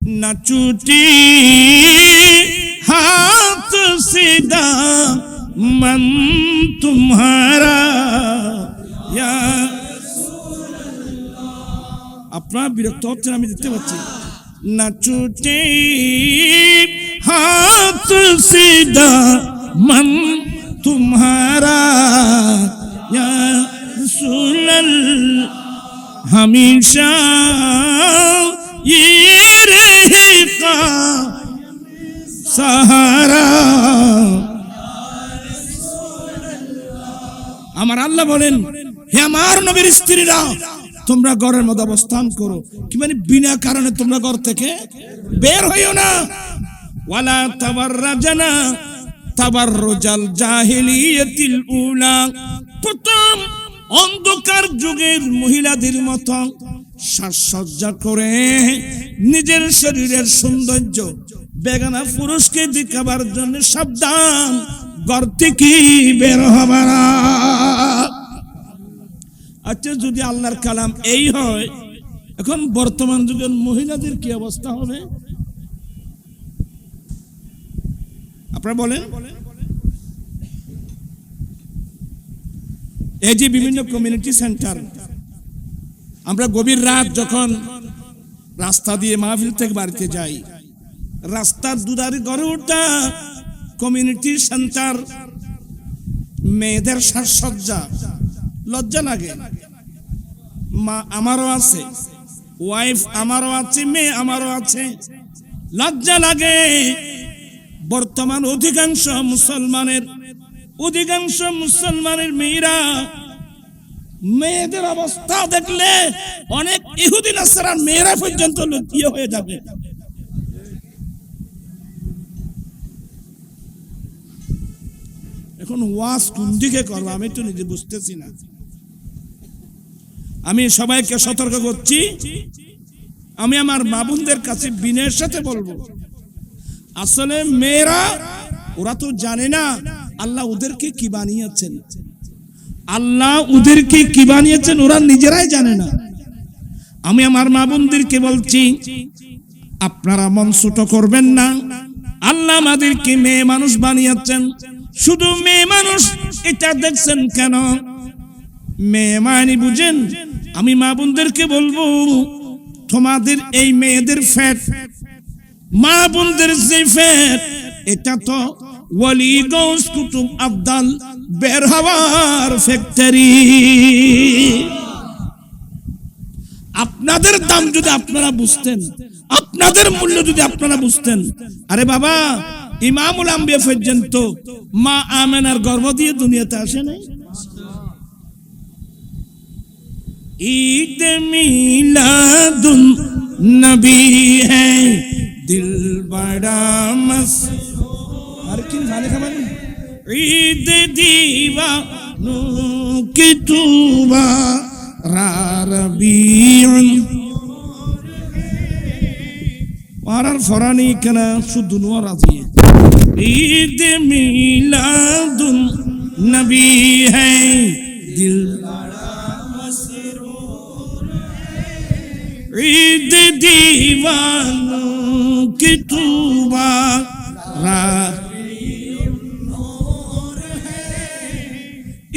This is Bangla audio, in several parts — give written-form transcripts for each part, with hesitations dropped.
न छूटी हाथ सीधा मन तुम्हारा या আপনারা বিরক্ত হচ্ছেন আমি দেখতে পাচ্ছি না ছুটে হাত সিধা মন तुम्हारा या रसूल हमेशा ये रहेगा सहारा আমার আল্লাহ বলেন হে আমার নবীর স্ত্রীরা তোমরা ঘরের মধ্যে অবস্থান করো কি মানে বিনা কারণে তোমরা ঘর থেকে বের হইও না ওয়ালা তাবাররাজানা তাবাররুজাল জাহিলিয়াতিল উলা প্রথম অন্ধকার যুগের মহিলাদের মতো সাজসজ্জা করে নিজের শরীরের সৌন্দর্য বেগানা পুরুষকে দেখাবার জন্য সাবধান ঘর থেকে বের হবা না। আচ্ছা যদি আল্লাহর কালাম এই হয় এখন বর্তমান যুগের মহিলাদের কি অবস্থা হবে আপনারা বলেন? এই যে বিভিন্ন কমিউনিটি সেন্টার আমরা গভীর রাত যখন রাস্তা দিয়ে মাহফিল থেকে বাড়িতে যাই রাস্তার দুধারে গড়ে ওঠা কমিউনিটি সেন্টার মেয়েদের সাজসজ্জা লজ্জা লাগে। মা আমারও আছে, ওয়াইফ আমারও আছে, মেয়ে আমারও আছে, লজ্জা লাগে। বর্তমান অধিকাংশ মুসলমানের মেয়েরা মেয়েদের অবস্থা দেখলে অনেক ইহুদি নাসারার মেয়েরা পর্যন্ত লজ্জিত হয়ে যাবে। এখন ওয়াজ কোন দিকে করবো আমি তো নিজে বুঝতেছি না। আমি সবাইকে সতর্ক করছি, আমি আমার মা বোনদের কাছে বিনয়ের সাথে বলবো, আসলে মেয়েরা ওরা তো জানে না আল্লাহ ওদেরকে কি বানিয়েছেন, আল্লাহ ওদেরকে কি বানিয়েছেন ওরা নিজেরাই জানে না। আমি আমার মা বোনদেরকে বলছি আপনারা মন ছোট করবেন না। আল্লাহ আমাদেরকে মেয়ে মানুষ বানিয়েছেন, শুধু মেয়ে মানুষ এটা দেখছেন কেন? মেয়ে মানে বুঝেন? আমি মা বোনদেরকে বলবো তোমাদের এই মেয়েদের ফ্যাট, মা বোনদের যে ফ্যাট, এটা তো ওয়ালি গৌস কুতুব আবদাল বের হওয়ার ফ্যাক্টরি। আপনাদের দাম যদি আপনারা বুঝতেন, আপনাদের মূল্য যদি আপনারা বুঝতেন, আরে বাবা ইমামুল আম্বিয়া পর্যন্ত মা আমেনার গর্ভ দিয়ে দুনিয়াতে আসে নাই। ঈদ মিলাদুন নবী হ্যায় দিল বড়া মসরুর। আর কি জানে খাবার? ঈদ দিওয়ানু কি তুবা রারবিউন ওয়ারার ফরানি কেনা শুধু নোয়ার আজি। ঈদ মিলাদুন নবী হ্যায় দিল ঈদ দিওয়ানু কি তুবা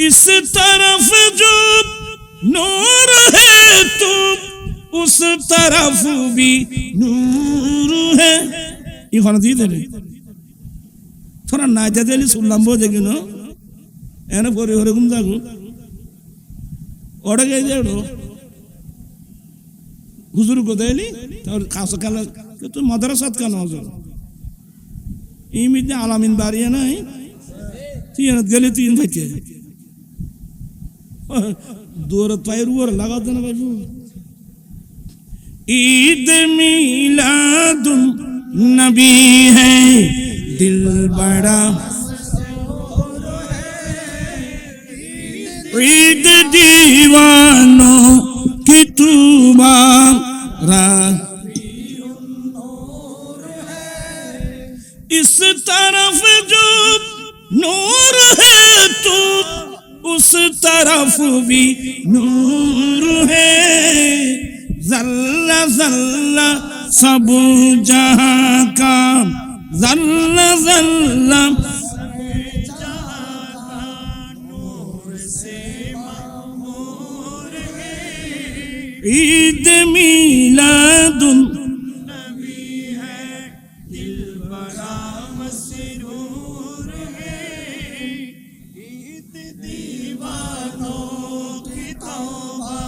इस तरफ जो नूर है तो उस तरफ भी नूर है। এখন দিয়ে দেবে থোড়া না যাতে শুনলাম বোঝে কিনো এনে পরে ওরকম যাবো ওটা গিয়ে যাবো হুজুর কোথায় তোর খাস কালা তুই মাদ্রাসাত কেন হজুর ইমিতে আলামিন বাড়িয়ে নাই তুই গেলে তুই ভাইতে দৌড় পায়ের উপর লাগাতে না বাবু। ঈদ মিলাদুন নবী হ্যায় দিল বড়া ঈদ दीवानो की तूबा इस तरफ जो नूर है तो उस तरफ भी नूर है। जल्ला जल्ला सब जहां का जल्ला जल्ला ईद मिलादुन नबी है दिल बड़ा मसरूर है ईद दीवानों की तौबा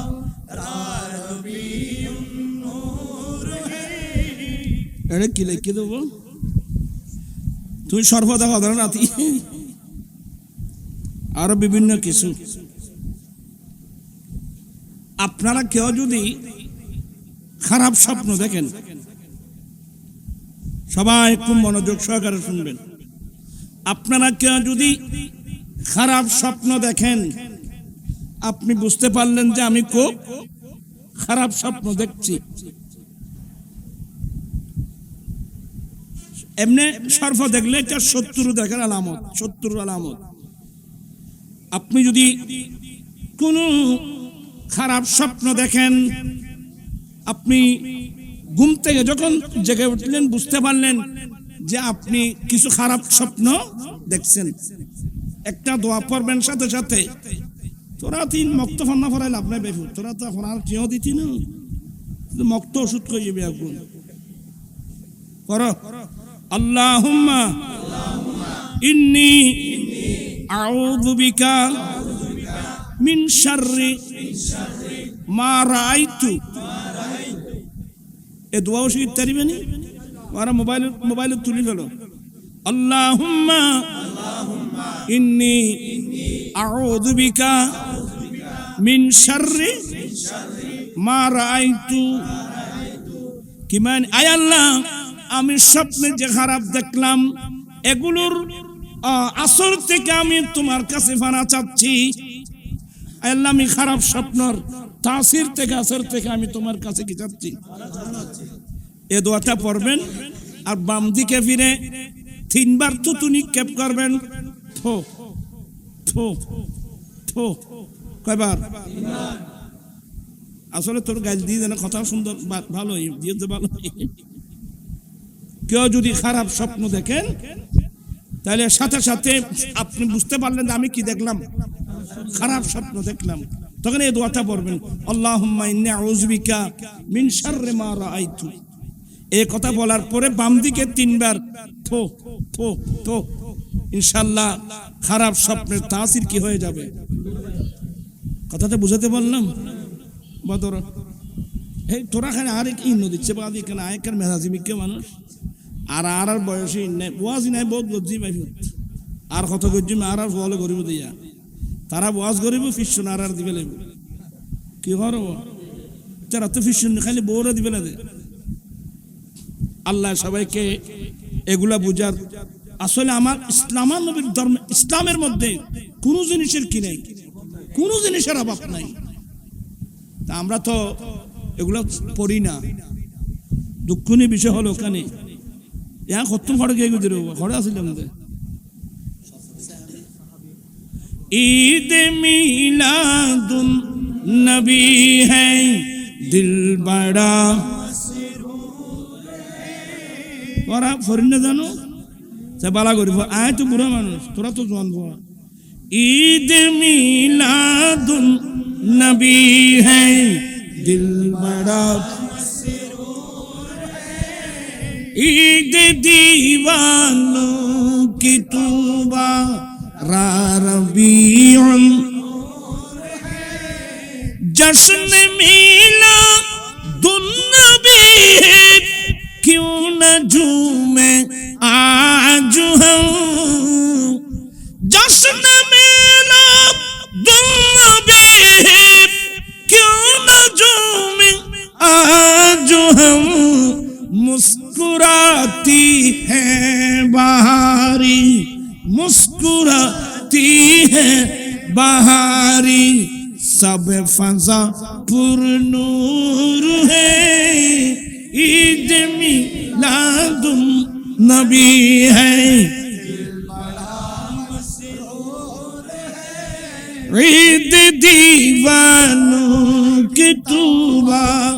राबियुन नूर है এর কি লিখে দেব তুই সর্বদা কথা নাতি আর বিভিন্ন কিছু আপনারা কেউ যদি খারাপ স্বপ্ন দেখেন সবাই খুব মনোযোগ সহকারে শুনবেন আপনারা কেউ যদি খারাপ স্বপ্ন দেখেন আপনি বুঝতে পারলেন যে আমি খুব খারাপ স্বপ্ন দেখছি এমনি সর্প দেখলে এটা শত্রু দেখার আলামত শত্রুর আলামত আপনি যদি কোনো খারাপ স্বপ্ন দেখেন আপনি ঘুম থেকে যখন জেগে উঠলেন বুঝতে পারলেন যে আপনি কিছু খারাপ স্বপ্ন দেখছেন একটা দোয়া পড়বেন সাথে সাথে তোরা তিন মক্ত ফান্না ফরাইল আপনার বেফু তোরা তো এখন আর কেউ দিতি না মক্ত ওষুধ করে যাবে এখন করো আল্লাহুম্মা ইন্নী আউযু বিকা মিন শাররি মা রাআইতু এ দোয়া ওষুধ তারিবেনি ওরা মোবাইল তুলি গেল আল্লাহুম্মা ইন্নী আউযু বিকা মিন শাররি মা রাআইতু কি মানে আয় আল্লাহ আমি স্বপ্নে যে খারাপ দেখলাম এগুলোর আসর থেকে আমি তোমার কাছে ফানা চাচ্ছি আল্লাহ আমি খারাপ স্বপ্নর তাসির থেকে আসর থেকে আমি তোমার কাছে কি চাচ্ছি এ দোয়াটা পড়বেন আর বাম দিকে ফিরে তিনবার থুতু নিক্ষেপ করবেন থো থো থো কয়বার আসলে তোর গাল দিয়ে যেন কথা সুন্দর ভালোই দিয়ে ভালো কেউ যদি খারাপ স্বপ্ন দেখেন তাহলে সাথে সাথে আপনি বুঝতে পারলেন আমি কি দেখলাম খারাপ স্বপ্ন দেখলাম তখন এই দোয়াটা পড়বেন আল্লাহুম্মা ইন্নী আউযু বিকা মিন শাররি মা রাআইতু এই কথা বলার পরে বাম দিকে তিনবার থো থো থো ইনশাআল্লাহ খারাপ স্বপ্নের তাসির কি হয়ে যাবে কথাটা বুঝাতে বললাম বদর এই তোরা খানে আরেক ইন্ন দিচ্ছে বাদ এখানে আয়কার মেজাজি মিকে মানুষ আর বয়সী নাই ওয়াজি নাই বহুত গজ্জি মাইফ আর কত গজ্জি আর ফলে গরিব দিয়া তারা ওয়াজ গরিব ফিশন আর দিবে লাগবে কি করব যারা তো ফিশন খালি বউরা দিবে না আল্লাহ সবাইকে এগুলা বুঝার আসলে আমার ইসলামের নবীর ধর্ম ইসলামের মধ্যে কোনো জিনিসের কি নাই কোনো জিনিসের অভাব নাই তা আমরা তো এগুলো পড়ি না দুঃখনীয় বিষয় হলো ওখানে यहाँ खत्म खड़ गए गुजरे हुआ खड़ा असली हमदे ईद मिलादुन नबी है दिल बड़ा ওরা ফরিন জানো সে বালা করি আয় তো বুড়া মানুষ তোরা তো জোয়ান বুড়া ঈদ মিলাদুন নবী হ্যাঁ দিল বড়া ঈদ दीवानों की तौबा रबीउन जश्न मिला दुन्नबी क्यों न झूमे आज हम जश्न मिला दुन्नबी क्यों न झूमे आज हम मुस्कुराती है बहारी मुस्कुराती है बहारी सब फजा पुर नूर है ईद मिलादुन नबी है ईद दीवानों की तौबा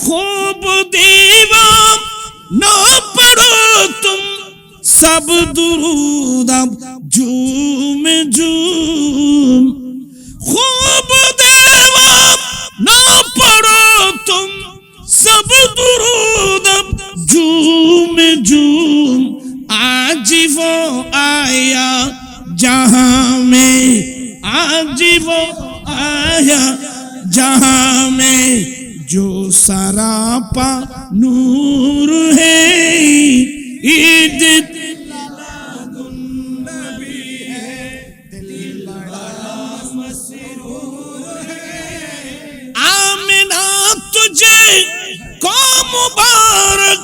खूब दीवाना पढ़ो तुम सब दुरूद अब झूम झूम खूब दीवाना पढ़ो तुम सब दुरूद अब झूम झूम आज वो आया जहां में आज वो आया जहां में जो सरापा नूर है ईद नबी है दिल बड़ा मसरूर है आमिना तुझे को मुबारक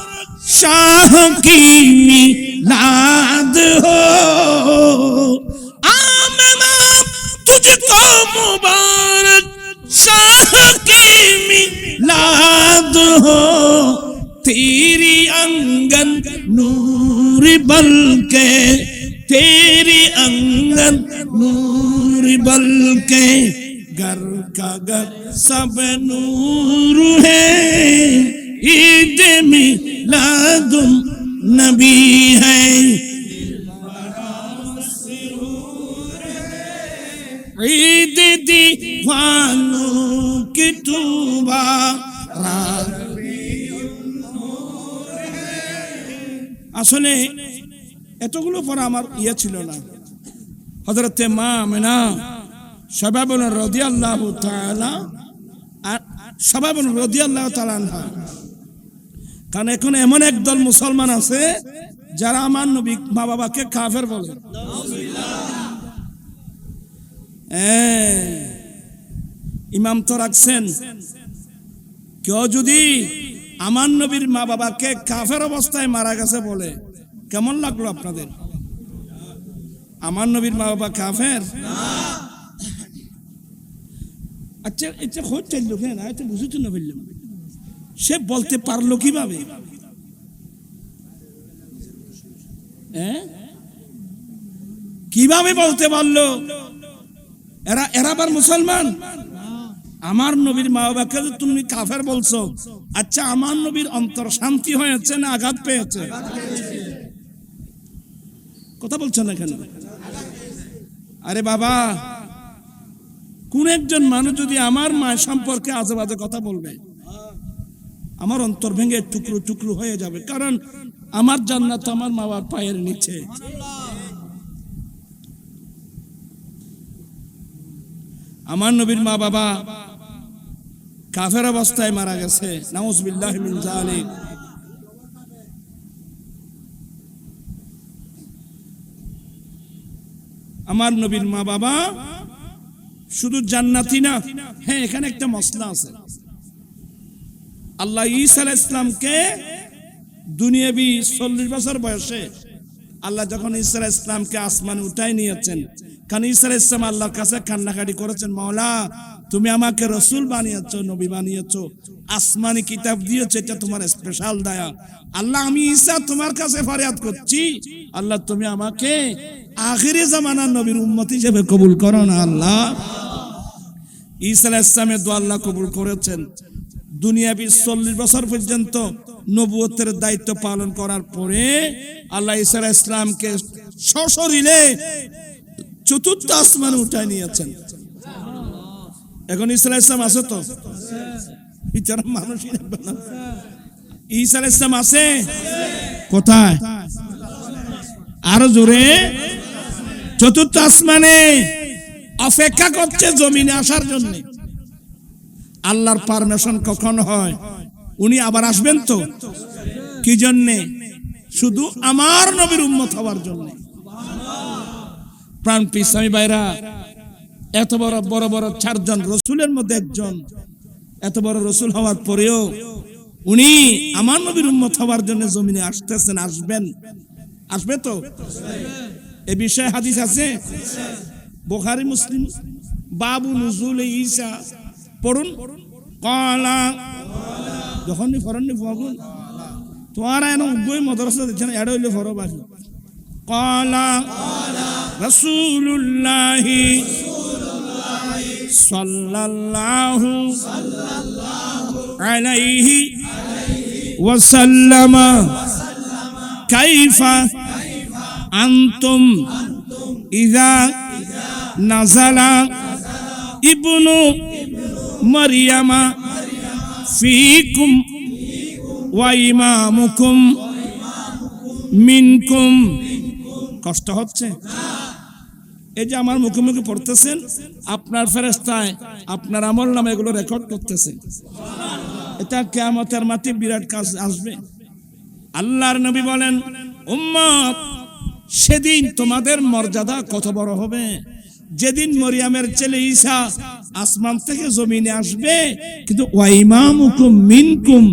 शाह की मिलाद हो आमिना तुझको मुबारक शाह की मिलाद हो तेरी अंगन नूर बलके तेरी अंगन नूर बलके घर का घर सब नूर है ईद मिलादुन नबी है ईद दीवानों की तूबा আসলে এতগুলো পর আমার ইয়ে ছিল না হযরতে মা আমেনা শাবাবুন রাদিয়াল্লাহু তাআলা শাবাবুন রাদিয়াল্লাহু তাআলা আনহা কারণ এখন এমন একদল মুসলমান আছে যারা আমার নবী মা বাবাকে কাফের বলে ইমাম তো রাখছেন কেউ যদি আমার নবীর মা বাবাকে কাফের অবস্থায় মারা গেছে বলে কেমন লাগলো আপনাদের আমার নবীর মা বাবা কাফের আচ্ছা এটা হচ্ছে লোকে না এটা বুঝতে না বললাম সে বলতে পারলো কিভাবে কিভাবে বলতে পারলো এরা আবার মুসলমান আমার নবীর মা বাবাকে তুমি কাফের বলছো আচ্ছা আমার নবীর অন্তর শান্তি হয়েছে না আঘাত পেয়েছে কথা বলছো না কেন আরে বাবা কোন একজন মানুষ যদি আমার মা সম্পর্কে আজে বাজে কথা বলবে আমার অন্তর ভেঙে টুকরো টুকরো হয়ে যাবে কারণ আমার জান্নাত আমার মা বাবার পায়ের নিচে আমার নবীর মা বাবা কাফের অবস্থায় মারা গেছে নাউযুবিল্লাহি মিন যালিক আমার নবীর মা বাবা শুধু জান্নাতি না হ্যাঁ এখানে একটা মসলা আছে আল্লাহ ঈসা আলাইহিস সালামকে দুনিয়াবি 40 বছর বয়সে আল্লাহ যখন ঈসা আলাইহিস সালামকে আসমানে উঠায় নিয়েছেন কারণ ঈসা আলাইহিস সালাম আল্লাহর কাছে কান্নাকাটি করেছেন মাওলা তুমি আমাকে রাসূল বানিয়েছো নবী বানিয়েছো আসমানি কিতাব দিয়েছো এটা তোমার স্পেশাল দয়া আল্লাহ আমি ঈসা তোমার কাছে ফরিয়াদ করছি আল্লাহ তুমি আমাকে আখিরি জামানার নবীর উম্মত হিসেবে কবুল করো না আল্লাহ ঈসা আলাইহিস সালামের দোয়া আল্লাহ কবুল করেছেন দুনিয়াবি 40 বছর পর্যন্ত নবুয়তের দায়িত্ব পালন করার পরে আল্লাহ ঈসা আলাইহিস সালামকে সশরীরে চতুর্থ আসমানে উঠায় নিয়েছেন এখন ঈসা আলাইহিস সালাম আছে তো বিচার মানুষই না ঈসা আলাইহিস সালাম আছে কোথায় আরো জোরে চতুর্থ আসমানে অপেক্ষা করছে জমিনে আসার জন্য আল্লাহর পারমিশন কখন হয় উনি আবার আসবেন তো কি জন্য শুধু আমার নবীর উম্মত হওয়ার জন্য প্রাণ পিসামি ভাইরা এত বড় বড় বড় 4 জন রাসূলের মধ্যে একজন এত বড় রাসূল হওয়ার পরেও উনি আমার নবীর উম্মত হওয়ার জন্য জমিনে আসতেছেন আসবেন আসবে তো এই বিষয়ে হাদিস আছে বুখারী মুসলিম বাবু নুজুল ঈসা পড়ুন ক্বালা যখনই ফরননি ফাগুন তোরা এনে উগ্গই মাদ্রাসা দিছেন এড হইলে ফর বাকি ক্বালা রাসূলুল্লাহি সাল্লাল্লাহু আলাইহি ওয়াসাল্লাম কাইফা আনতুম ইযা নাযালা ইবনু মারইয়ামা ফীকুম ওয়া ইমামুকুম মিনকুম। কষ্ট হচ্ছে? এই যে আমার মুখে মুখে পড়তেছেন, আপনার ফেরেশতায় আপনার আমলনামা এগুলো রেকর্ড করতেছে। এটা কিয়ামতের মাঠে বিরাট কাজ আসবে। আল্লাহর নবী বলেন, উম্মত, সেদিন তোমাদের মর্যাদা কত বড় হবে, যেদিন মরিয়মের ছেলে ঈসা আসমান থেকে জমিনে আসবে, কিন্তু ওয়া ইমামুকুম মিনকুম,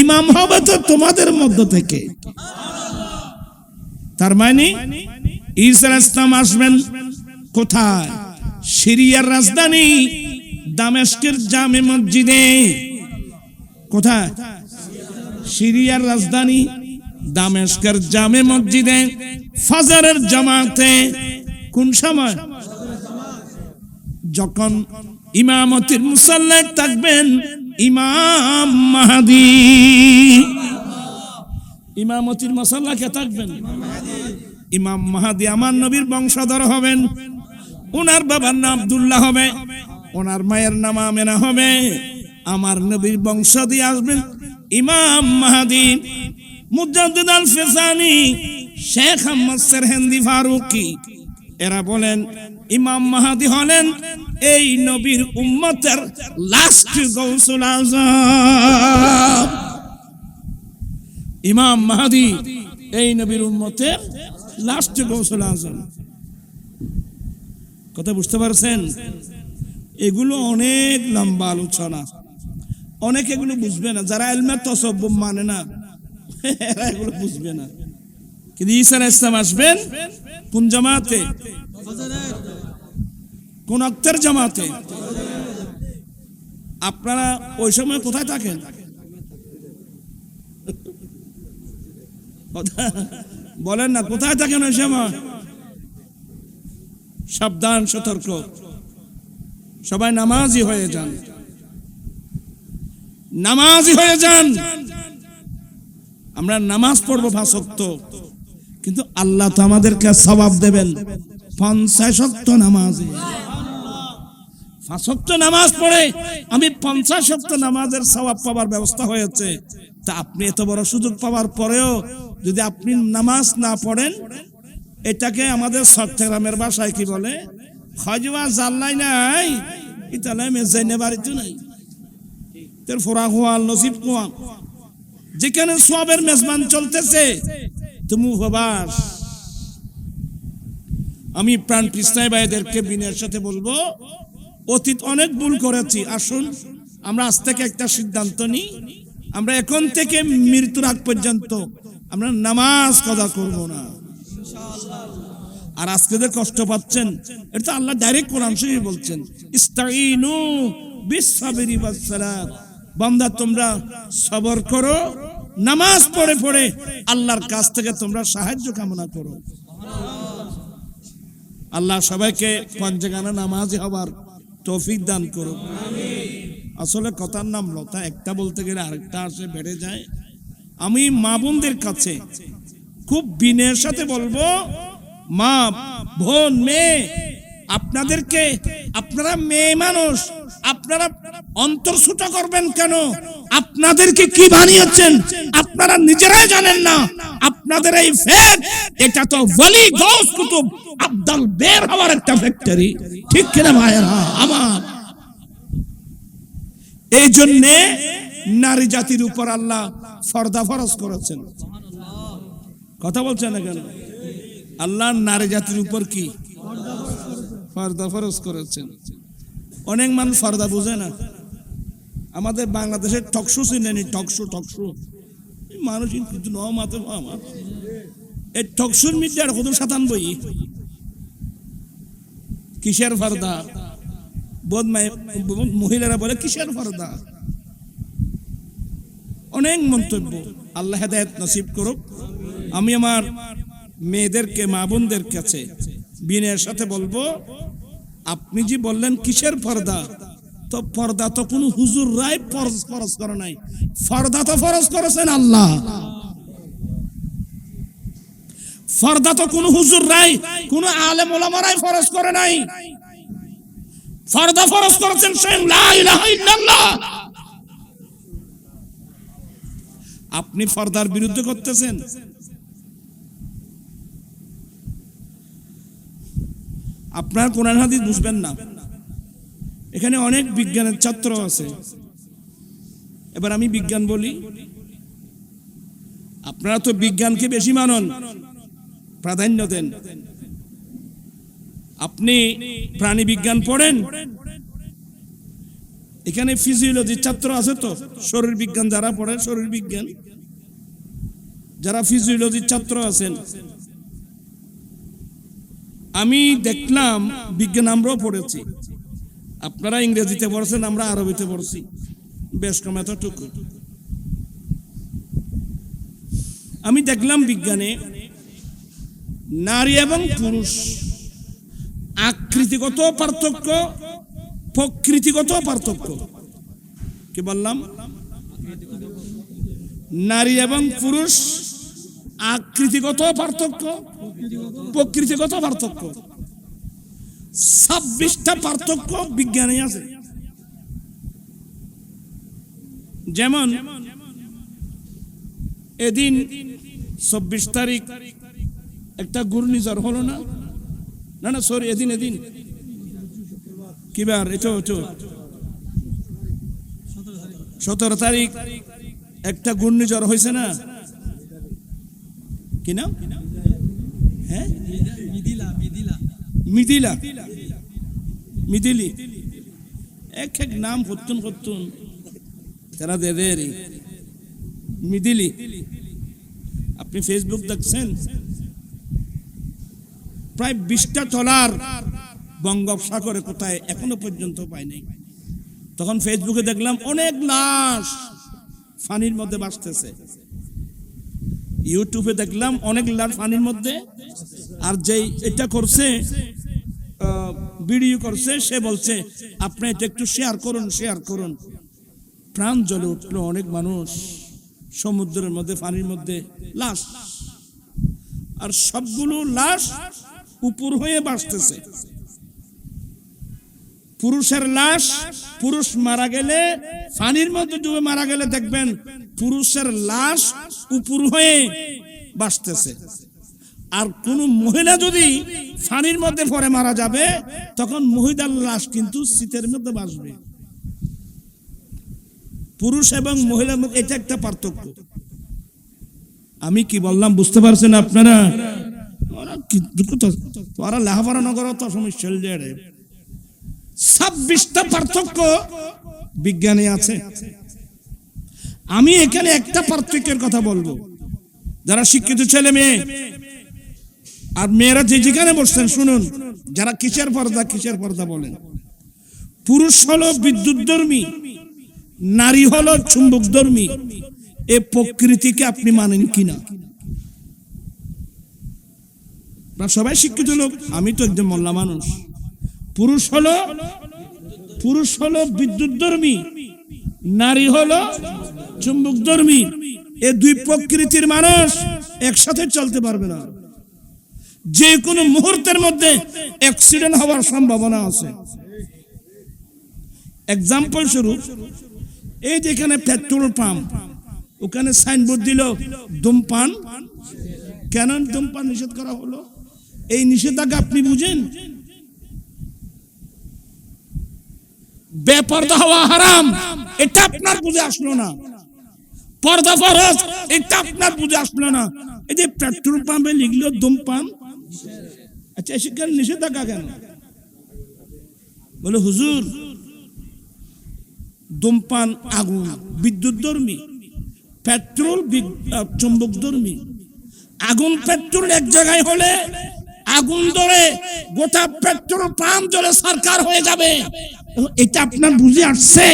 ইমাম হবে তো তোমাদের মধ্য থেকে। তার মানে ঈসা আলাইহিস সালাম আসবেন কোথায়? সিরিয়ার রাজধানী দামেস্কের জামে মসজিদে। কোথায়? সিরিয়ার রাজধানী দামেস্কের জামে মসজিদে ফজরের জামাতে। কোন সময়? যখন ইমামতির মুসাল্লায় থাকবেন ইমাম মাহদী। ইমামতির মুসাল্লা কে থাকবেন? ইমাম মাহদী আমার নবীর বংশধর হবেন। ওনার বাবার নাম আব্দুল্লাহ হবে, ওনার মায়ের নাম আমেনা হবে। আমার নবীর বংশ দিয়ে আসবেন ইমাম মাহদী। মুজাদ্দিদ আল ফিসানি, শেখ আহমদ সেরহিন্দি ফারুকি, এরা বলেন ইমাম মাহদী হলেন এই নবীর উম্মতের লাস্ট গৌসুল আযম। ইমাম মাহদী এই নবীর উম্মতের লাস্ট গৌসুল আযম। কথা বুঝতে পারছেন? এগুলো অনেক লম্বা আলোচনা, অনেক এগুলো বুঝবে না। যারা ইলমে তাসাব্বুহ মানে না এরা এগুলো বুঝবে না। কিন্তু ঈসা আলাইহিস সালাম আসবেন কোন জামাতে? কোন ওয়াক্তের জামাতে? আপনারা ওই সময় কোথায় থাকেন? বলেন না, কোথায় থাকেন ওই সময়? সাবধান, সতর্ক, সবাই নামাজি হয়ে যান, নামাজি হয়ে যান। আমরা নামাজ পড়বো 5 ওয়াক্ত, কিন্তু আল্লাহ তো আমাদেরকে সওয়াব দেবেন 50 ওয়াক্ত নামাজে। 5 ওয়াক্ত নামাজ পড়ে আমি 50 ওয়াক্ত নামাজের সওয়াব পাওয়ার ব্যবস্থা হয়েছে। তা আপনি এত বড় সুযোগ পাওয়ার পরেও যদি আপনি নামাজ না পড়েন, এটাকে আমাদের চট্টগ্রামের ভাষায় কি বলে? খজওয়া জাল্লাই নাই ইতালে মেজাইনে বাড়িতে নাই তোর ফোরা হওয়াল নসিব কোয়া। যেখানে সবের মেজবান চলতেছে তুমি উপবাস। আমি প্রাণ কৃষ্ণাই ভাইদেরকে বিনয়ের সাথে বলবো, অতীত অনেক ভুল করেছি। আসুন আমরা আজ থেকে একটা সিদ্ধান্ত নিই, আমরা এখন থেকে মৃত্যুর আগ পর্যন্ত আমরা নামাজ কাজা করব না। আর আজকে যে কষ্ট পাচ্ছেন, এটা তো আল্লাহ ডাইরেক্ট কোরআন শরীফে বলছেন, ইস্তাইনু বিসসাবরি ওয়াস সালাত। বান্দা তোমরা সবর করো, নামাজ পড়ে পড়ে আল্লাহর কাছ থেকে তোমরা সাহায্য কামনা করো। আল্লাহ সবাইকে পঞ্চগানা নামাজি হবার তৌফিক দান করো। আসলে কথার নাম লতা, একটা বলতে গেলে আরেকটা আসে, বেড়ে যায়। আমি মা বোনদের কাছে খুব বিনয়ের সাথে বলবো, মা বোন মেয়ে আপনাদেরকে, আপনারা মেয়ে মানুষ, আপনারা অন্তর ছোট করবেন কেন? আপনাদেরকে কি বানিয়েছেন আপনারা নিজেরাই জানেন না। আপনাদের এই ফেক, এটা তো ওলি গৌস কুতুব আব্দাল বের হওয়ার একটা ফ্যাক্টরি, ঠিক কিনা ভাইরা আমার? এই জন্য নারী জাতির উপর আল্লাহ পর্দা ফরজ করেছেন। কথা বলছেন না কেন? আল্লাহ নারী জাতির উপর কি পর্দা ফরজ করেছেন। অনেক মানুষ পর্দা বুঝে না। আমাদের বাংলাদেশের টকশো চিনেনি, টকশো মানুষ কিন্তু নমাতে আমার এই টকশোর মিডিয়ার কত সাতান বই কিসের পর্দা? বোধ মহিলারা বলে কিসের পর্দা? অনেক মন্তব্য। আল্লাহ হেদায়েত নসিব করুক। আমি আমার মেয়েদেরকে, মা বোনদের কাছে বিনয়ের সাথে বলবো, আপনি যে বললেন কিসের পর্দা, তো পর্দা তো কোনো হুজুর রায় ফরজ করে নাই, পর্দা তো ফরজ করেছেন আল্লাহ। পর্দা তো কোনো হুজুর রায়, কোনো আলেম ওলামারাই ফরজ করে নাই, পর্দা ফরজ করেছেন স্বয়ং লা ইলাহা ইল্লাল্লাহ। আপনি পর্দার বিরুদ্ধে করতেছেন। আপনার কোরআন হাদিস বুঝবেন না। এখানে অনেক বিজ্ঞানের ছাত্র আছে, এবার আমি বিজ্ঞান বলি, আপনারা তো বিজ্ঞানকে বেশি মানন, প্রাধান্য দেন। আপনি প্রাণী বিজ্ঞান পড়েন, এখানে ফিজিওলজির ছাত্র আছে তো, শরীর বিজ্ঞান যারা পড়ে, শরীর বিজ্ঞান যারা ফিজিওলজির ছাত্র আছেন, আমি দেখলাম বিজ্ঞান আমরাও পড়েছি, আপনারা ইংরেজিতে পড়ছেন, আমরা আরবিতে পড়ছি, বেশ কম এতটুকু। আমি দেখলাম বিজ্ঞানে নারী এবং পুরুষ আকৃতিগত পার্থক্য, প্রকৃতিগত পার্থক্য। কি বললাম? নারী এবং পুরুষ আকৃতিগত পার্থক্য, প্রকৃতিগত পার্থক্য, 26টা পার্থক্য বিজ্ঞানে আছে। যেমন এদিন 24 তারিখ একটা ঘূর্ণিঝড় হলো না, না না সরি, এদিন কিবার, এটা 17 তারিখ একটা ঘূর্ণিঝড় হয়েছে না, কি নাম? হ্যাঁ, মিদিলি, এক এক নাম হতুন তারা দেদের মিদিলি। আপনি ফেসবুক দেখছেন, প্রায় 20টা ট্রলার বঙ্গোপসাগরে কোথায় এখনো পর্যন্ত পাই নাই। তখন ফেসবুকে দেখলাম অনেক লাশ পানির মধ্যে ভাসতেছে, ইউটিউবে দেখলাম অনেক লাশ পানির মধ্যে। আর যেই এটা করছে, ভিডিও করছে, সে বলছে আপনি এটা একটু শেয়ার করুন। প্রাণ জ্বলে উঠলো, অনেক মানুষ সমুদ্রের মধ্যে, পানির মধ্যে লাশ, আর সবগুলো লাশ উপর হয়ে ভাসতেছে। পুরুষের লাশ, পুরুষ মারা গেলে, পানির মধ্যে ডুবে মারা গেলে দেখবেন পুরুষের লাশ উপর হয়ে ভাসতেছে। আর কোন মহিলা যদি পানির মধ্যে পড়ে মারা যাবে, তখন মহিলার লাশ কিন্তু শীতের মধ্যে ভাসবে। পুরুষ এবং মহিলার মধ্যে এটা একটা পার্থক্য। আমি কি বললাম বুঝতে পারছেন আপনারা? ওরা লেখাপড়া নগর তো সমস্যা, 26টা পার্থক্য বিজ্ঞানে আছে। আমি এখানে একটা পার্থক্যের কথা বলবো। যারা শিক্ষিত ছেলে মেয়ে আর মেয়েরা যেখানে বসছেন শুনুন, যারা কিসের পর্দা বলেন। পুরুষ হলো বিদ্যুৎধর্মী, নারী হলো চুম্বকধর্মী। এ প্রকৃতিকে আপনি মানেন কিনা? সবাই শিক্ষিত লোক, আমি তো একজন মোল্লা মানুষ। পুরুষ হলো বিদ্যুৎধর্মী, নারী হলো চুম্বকধর্মী। এ দুই প্রকৃতির মানুষ একসাথে চলতে পারবে না, যে কোনো মুহূর্তের মধ্যে অ্যাক্সিডেন্ট হওয়ার সম্ভাবনা আছে। এক্সাম্পল স্বরূপ, এই যেখানে পেট্রোল পাম্প, ওখানে সাইনবোর্ড দিল ধূমপান। কেন ধূমপান নিষেধ করা হলো? এই নিষেধাজ্ঞা আপনি বুঝেন? বেপরদা হওয়া হারাম, এটা আপনার বুঝে আসলো না। পর্দা ফরজ, এটা আপনার বুঝে আসলো না। এই যে পেট্রোল পাম্পে লিখলো ধূমপান, আচ্ছা সেখানে নিষেধাজ্ঞা কেন? বলে হুজুর ধূমপান আগুন বিদ্যুৎধর্মী, পেট্রোল চুম্বকধর্মী। আগুন পেট্রোল এক জায়গায় হলে আগুন ধরে গোটা পেট্রোল পাম্প ধরে সরকার হয়ে যাবে, এটা আপনার বুঝে আসছে?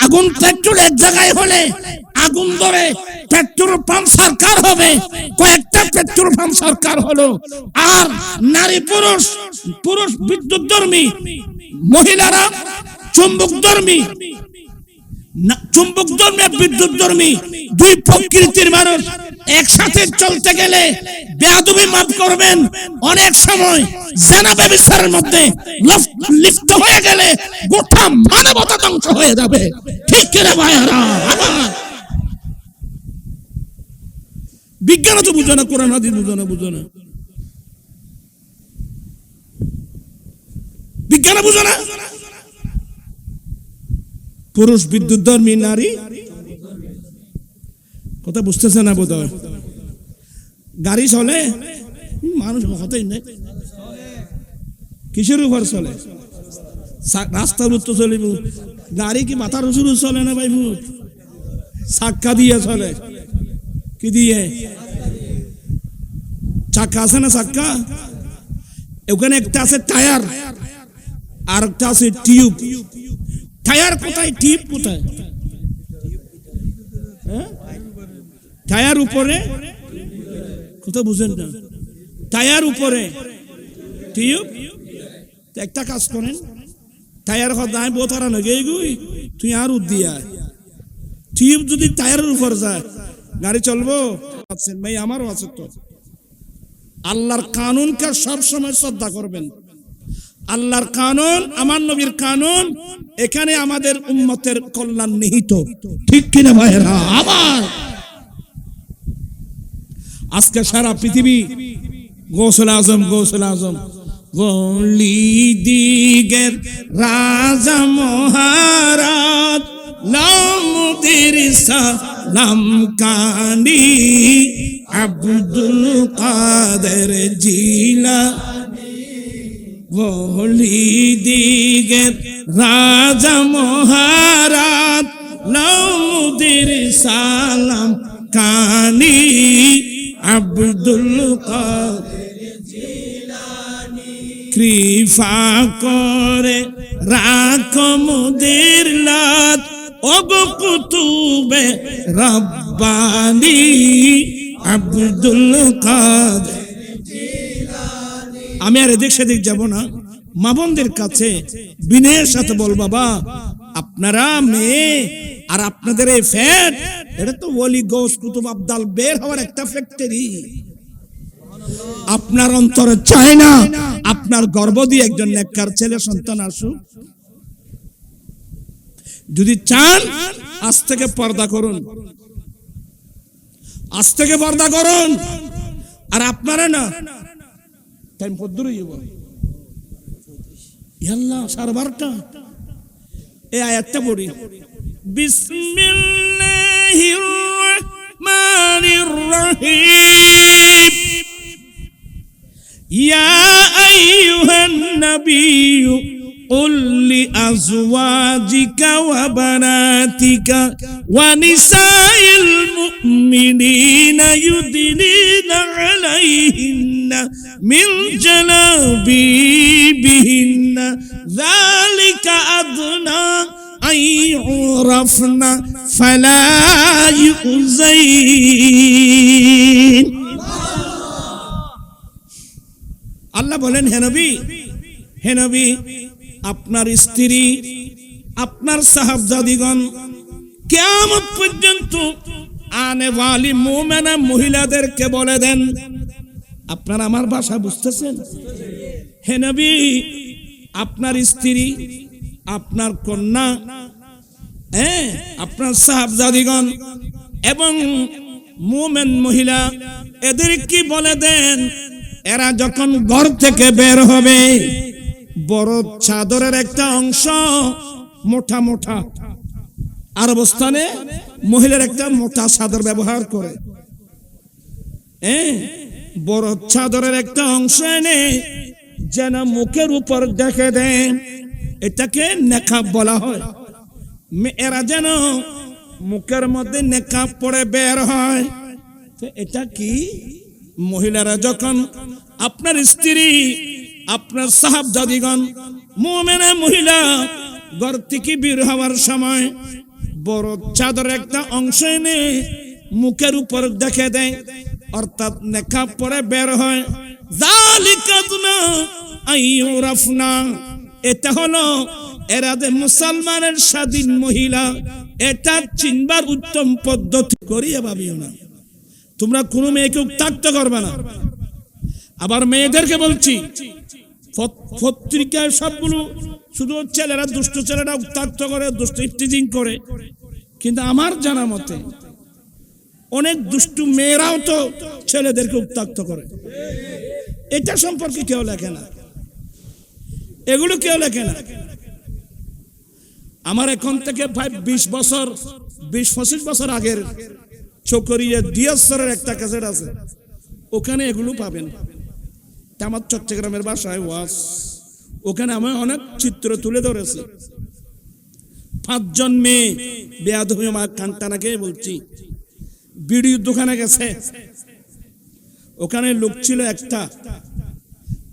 আগুন পেট্রোল এক জায়গায় হলে আগুন ধরে পেট্রোল পাম্প সরকার হবে, কয়েকটা পেট্রোল পাম্প সরকার হলো, আর নারী পুরুষ বিদ্যুৎধর্মী, মহিলারা চুম্বকধর্মী, বিদ্যুৎধর্মী, দুই প্রকৃতির মানুষ একসাথে চলতে গেলে বেয়াদবি মাফ করবেন, অনেক সময় জানা ব্যভিচারের মধ্যে লিপ্ত হয়ে গেলে গোটা মানবতা ধ্বংস হয়ে যাবে। ঠিক কিনা ভাইরা? বিজ্ঞান তো বুঝো না, কোরআন হাদিস বুঝো না, বিজ্ঞান বুঝো না। পুরুষ বিদ্যুৎধর্মী, নারী কথা বুঝতেছে না বোধ হয়। গাড়ি চলে, মানুষ হতেই নেই, কিসের উপর চলে? রাস্তার উত্তর চলে। গাড়ি কি মাথার উপর চলে না ভাই? চাক্কা দিয়ে চলে। কি দিয়ে? চাক্কা আছে না? চাক্কা, ওখানে একটা আছে টায়ার, আর একটা আছে টিউব। টায়ার কোথায়, টিউব কোথায়? টায়ার উপরে, কোথাও বুঝেন না? টায়ার উপরে, টিউব। একটা কাজ করেন, টায়ার দায় বোতারা নগে তুই আর উদ্দিয়া, টিউব যদি টায়ারের উপর যায় গাড়ি চলবো? ভাই আমারও আছে তো। আল্লাহর কানুনকে সবসময় শ্রদ্ধা করবেন। আল্লাহর কানুন, আমার নবীর কানুন, এখানে আমাদের উম্মতের কল্যাণ নিহিত। ঠিক কিনা ভাইরা? আবার আজকে সারা পৃথিবী গৌসুল আজম দিগের রাজা মহারাজ লামুদের সালাম কানি আব্দুল কাদের জিলানী, দিগের রাজা মহারাজ লামুদের সালাম কানি আব্দুল কাদের জিলানী, কৃপা করে রাখো মোদের লাত ওগো কুতুবে রব্বানি আব্দুল কাদের জিলানী। আমি আর এদিক সেদিক যাব না, মা বোনদের কাছে বিনয়ের সাথে বল, বাবা আপনারা মেয়ে আর আপনাদের এই ফ্যাট, এটা তো ওলি গৌস কুতুব আবদাল বের হওয়ার একটা ফ্যাক্টরি। আপনার অন্তরে চায় না আপনার গর্ভ দিয়ে একজন নেককার ছেলে সন্তান আসুক? যদি চান আজ থেকে পর্দা করুন, আজ থেকে পর্দা করুন। আর আপনারা না টাইম পদ্দুর আল্লাহ 12:30 এই আয়াতটা পড়ি। বিসমিল্লাহির রহমানির রহিম। ইয়া আইয়ুহান নাবিয়্যু কুল লিআজওয়াজিকা ওয়া বানাতিকা ওয়া নিসাইল মুমিনিনা ইউদিনিনা আলাইহিন্না মিন জালাবিবিহিন্না যালিকা আদনা আইউরাফনা ফালা ইউযাইন। আল্লাহ বলেন, হে নবী আপনার স্ত্রী, আপনার সাহাবজাদিগণ কিয়ামত পর্যন্ত আনে ওয়ালি মুমিনা মহিলাদেরকে বলে দেন। আপনারা আমার ভাষা বুঝতেছেন? হে নবী আপনার স্ত্রী, আপনার কন্যা, আপনার সাহাবজাদিগণ এবং মুমিন মহিলা, এদেরকে বলে দেন, এরা যখন ঘর থেকে বের হবে বড় চাদরের একটা অংশ মোটা মোটা, আরব স্থানে মহিলার একটা মোটা চাদর ব্যবহার করে, বড় চাদরের একটা অংশ এনে যেন মুখের উপর দেখে দেন, এটাকে নেকাব বলা হয়। এরা যেন মুখের মধ্যে নেকাব পরে বের হয়। এটা কি? মহিলারা যখন আপনার স্ত্রী, আপনার সাহাবজাদিগণ মুমিনা মহিলা ঘর থেকে বের হওয়ার সময় বড় চাদর একটা অংশ এনে মুখের উপর দেখে দেয়, অর্থাৎ নেকাব পরে বের হয়। যালিকা দুনা আইয়ুরাফনা, এটা হলো এরা যে মুসলমানের স্বাধীন মহিলা, এটা চিনবার উত্তম পদ্ধতি। করিয়া ভাবিও না, তোমরা কোনো মেয়েকে উত্ত্যক্ত করবে না। আবার মেয়েদেরকে বলছি, পত্রিকায় সবগুলো শুধু ছেলেরা, দুষ্ট ছেলেরা উত্ত্যক্ত করে, দুষ্ট টিজিং করে, কিন্তু আমার জানা মতে অনেক দুষ্টু মেয়েরাও তো ছেলেদেরকে উত্ত্যক্ত করে। এটা সম্পর্কে কেউ লেখে না, এগুলো কেউ লেখে না। আমার এখন থেকে 20-25 বছর আগের চকরিয়া ডিএসরের একটা ক্যাসেট আছে, ওখানে এগুলো পাবেন। আমার চট্টগ্রামের বাসায় ওয়াজ, ওখানে আমি অনেক চিত্র তুলে ধরেছি। 5 জন মেয়ে বেয়াদবি, আমার কান্টানাকে বলছি, বিড়ির দোকানে গেছে, ওখানে লোক ছিল একটা।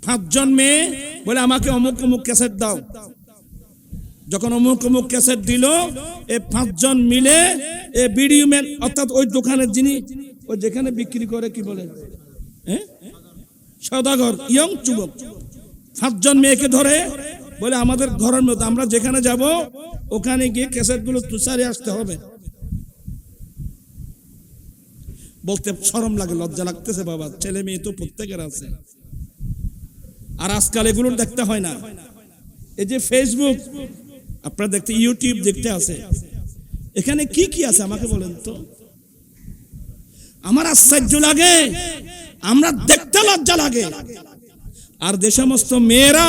5 জন মেয়ে বলে আমাকে অমুক অমুক ক্যাসেট দাও। যখন অমুক অমুক ক্যাসেট দিল, এই 5 জন মিলে এই বিড়ি ম্যান, অর্থাৎ ওই দোকানের যিনি, ওই যেখানে বিক্রি করে, কি বলে, সওদাগর, ইয়ং যুবক, 5 জন মেয়েকে ধরে বলে আমাদের ঘরের মধ্যে আমরা যেখানে যাব ওখানে গিয়ে ক্যাসেট গুলো তুষারে আসতে হবে। বলতে শরম লাগে, লজ্জা লাগতেছে বাবা, ছেলে মেয়ে তো প্রত্যেকের আছে। আর আজকাল এগুলো দেখতে হয় না। এই যে ফেসবুক আপনারা দেখতে, ইউটিউব দেখতে আছে, এখানে কি কি আছে আমাকে বলেন তো। আমার আশ্চর্য লাগে, আমরা দেখতে লজ্জা লাগে। আর যে সমস্ত মেয়েরা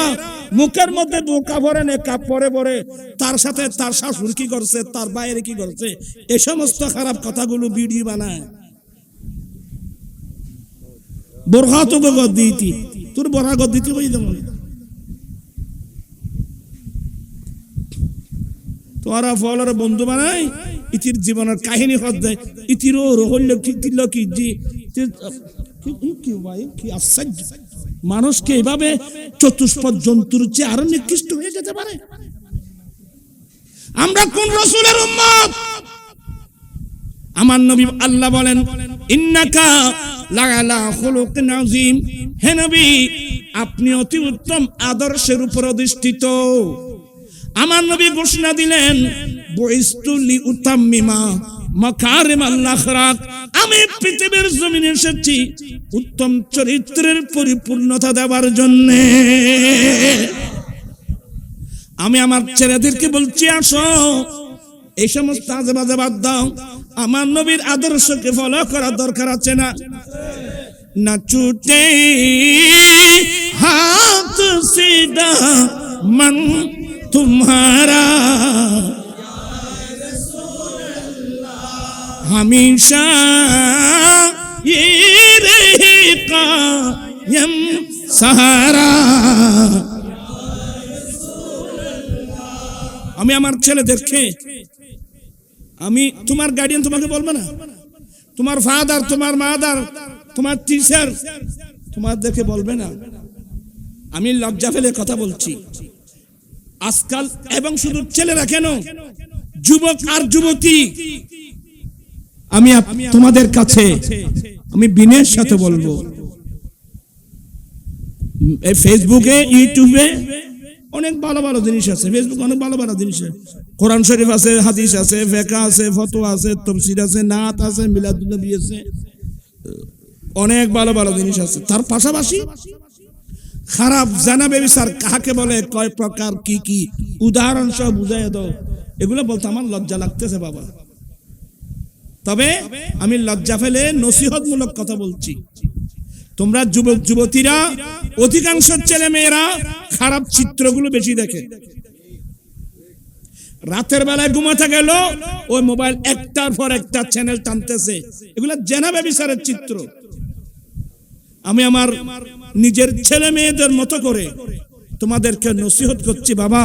মুখের মধ্যে বোরকা পরে, নেকাব পরে পরে, তার সাথে তার শাশুড়ি কি করছে, তার বাইরে কি করছে, এই সমস্ত খারাপ কথাগুলো ভিডিও বানায়। বোরখা তো গদ দিতি, তোর বোরখা গদ দিতে হই যেমন তোরা ফলের বন্ধু বানাই, ইতির জীবনের কাহিনী হদ দেয়, ইতিরও রহল্য কি জি কি ভাই, কি আশ্চর্য! মানুষকে এভাবে চতুষ্পদ জন্তুর চেয়ে আরো নিকৃষ্ট হয়ে যেতে পারে। আমরা কোন রাসূলের উম্মত? আমার নবী আল্লাহ বলেন, ইন্নাকা লাআলা খুলুকিন আযীম, হে নবী আপনি অতি উত্তম আদর্শের উপর অধিষ্ঠিত। আমার নবী ঘোষণা দিলেন, বুইস্তু লিউতাম্মিমা মাকারিমাল আখলাক, আমি পৃথিবীর জমিনে এসেছি উত্তম চরিত্রের পরিপূর্ণতা দেওয়ার জন্য। আমি আমার ছেলেদেরকে বলছি, আসো এই সমস্ত আজেবাজে বাদ দাও, আমার নবীর আদর্শকে ফলো করার দরকার আছে না? না ছুটে হাত সিধা মন तुम्हारा हमेशा ये रहेगा यम सहारा। আমি আমার ছেলেদেরকে, আমি তোমার গার্ডিয়ান তোমাকে বলবে না, তোমার ফাদার, তোমার মাদার, তোমার টিচার তোমাদেরকে বলবে না। আমি লজ্জা ফেলে কথা বলছি আজকাল, এবং শুধু ছেলেরা কেন, যুবক আর যুবতী, আমি তোমাদের কাছে আমি বিনয়ের সাথে বলবো, এই ফেসবুকে ইউটিউবে অনেক ভালো ভালো জিনিস আছে। ফেসবুকে অনেক ভালো ভালো জিনিস আছে, কোরআন শরীফ আছে, হাদিস আছে, ফিকহ আছে, ফতোয়া আছে, তাফসীর আছে, নাত আছে, মিলাদুন নবী আছে, অনেক ভালো ভালো জিনিস আছে। তার পাশাপাশি খারাপ জানা ব্যভিচার কাকে বলে, কয় প্রকার, কি কি উদাহরণ সহ বুঝাই দাও, এগুলো বলতে আমার লজ্জা লাগতেছে বাবা। তবে আমি লজ্জা ফেলে নসিহতমূলক কথা বলছি। তোমরা যুবক যুবতীরা, অধিকাংশ ছেলে মেয়েরা খারাপ চিত্রগুলো বেশি দেখে। রাতের বেলায় ঘুমাতে গেল ওই মোবাইল একটার পর একটা চ্যানেল টানতেছে, এগুলো জেনা ব্যভিচারের চিত্র। আমি আমার নিজের ছেলে মেয়েদের মতো করে তোমাদেরকে নসিহত করছি, বাবা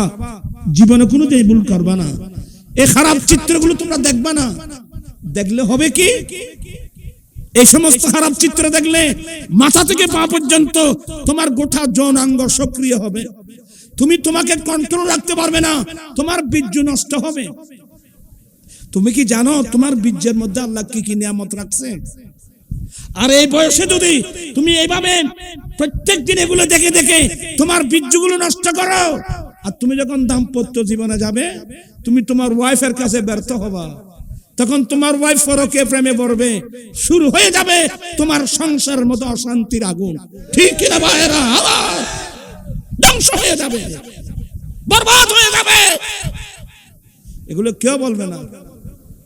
জীবনে কোনোদিন ভুল করবা না, এই খারাপ চিত্রগুলো তোমরা দেখবা না। দেখলে হবে কি, এই সমস্ত খারাপ চিত্র দেখলে মাথা থেকে পা পর্যন্ত তোমার গোটা যৌনাঙ্গ সক্রিয় হবে, তুমি তোমাকে কন্ট্রোল রাখতে পারবে না, তোমার বীর্য নষ্ট হবে। তুমি কি জানো তোমার বীর্যের মধ্যে আল্লাহ কি কি নিয়ামত রাখছে? আর এই বয়সে যদি তুমি এইভাবে প্রত্যেক দিন এগুলো দেখে দেখে তোমার বীর্যগুলো নষ্ট করো, আর তুমি যখন দাম্পত্য জীবনে যাবে, তুমি তোমার ওয়াইফের কাছে ব্যর্থ হবা, তখন তোমার ওয়াইফ পরকে প্রেমে পড়বে, শুরু হয়ে যাবে তোমার সংসারের মতো অশান্তির আগুন। ঠিক কিনা ভাইরা? আবার ধ্বংস হয়ে যাবে, বরবাদ হয়ে যাবে। এগুলো কেউ বলবে না।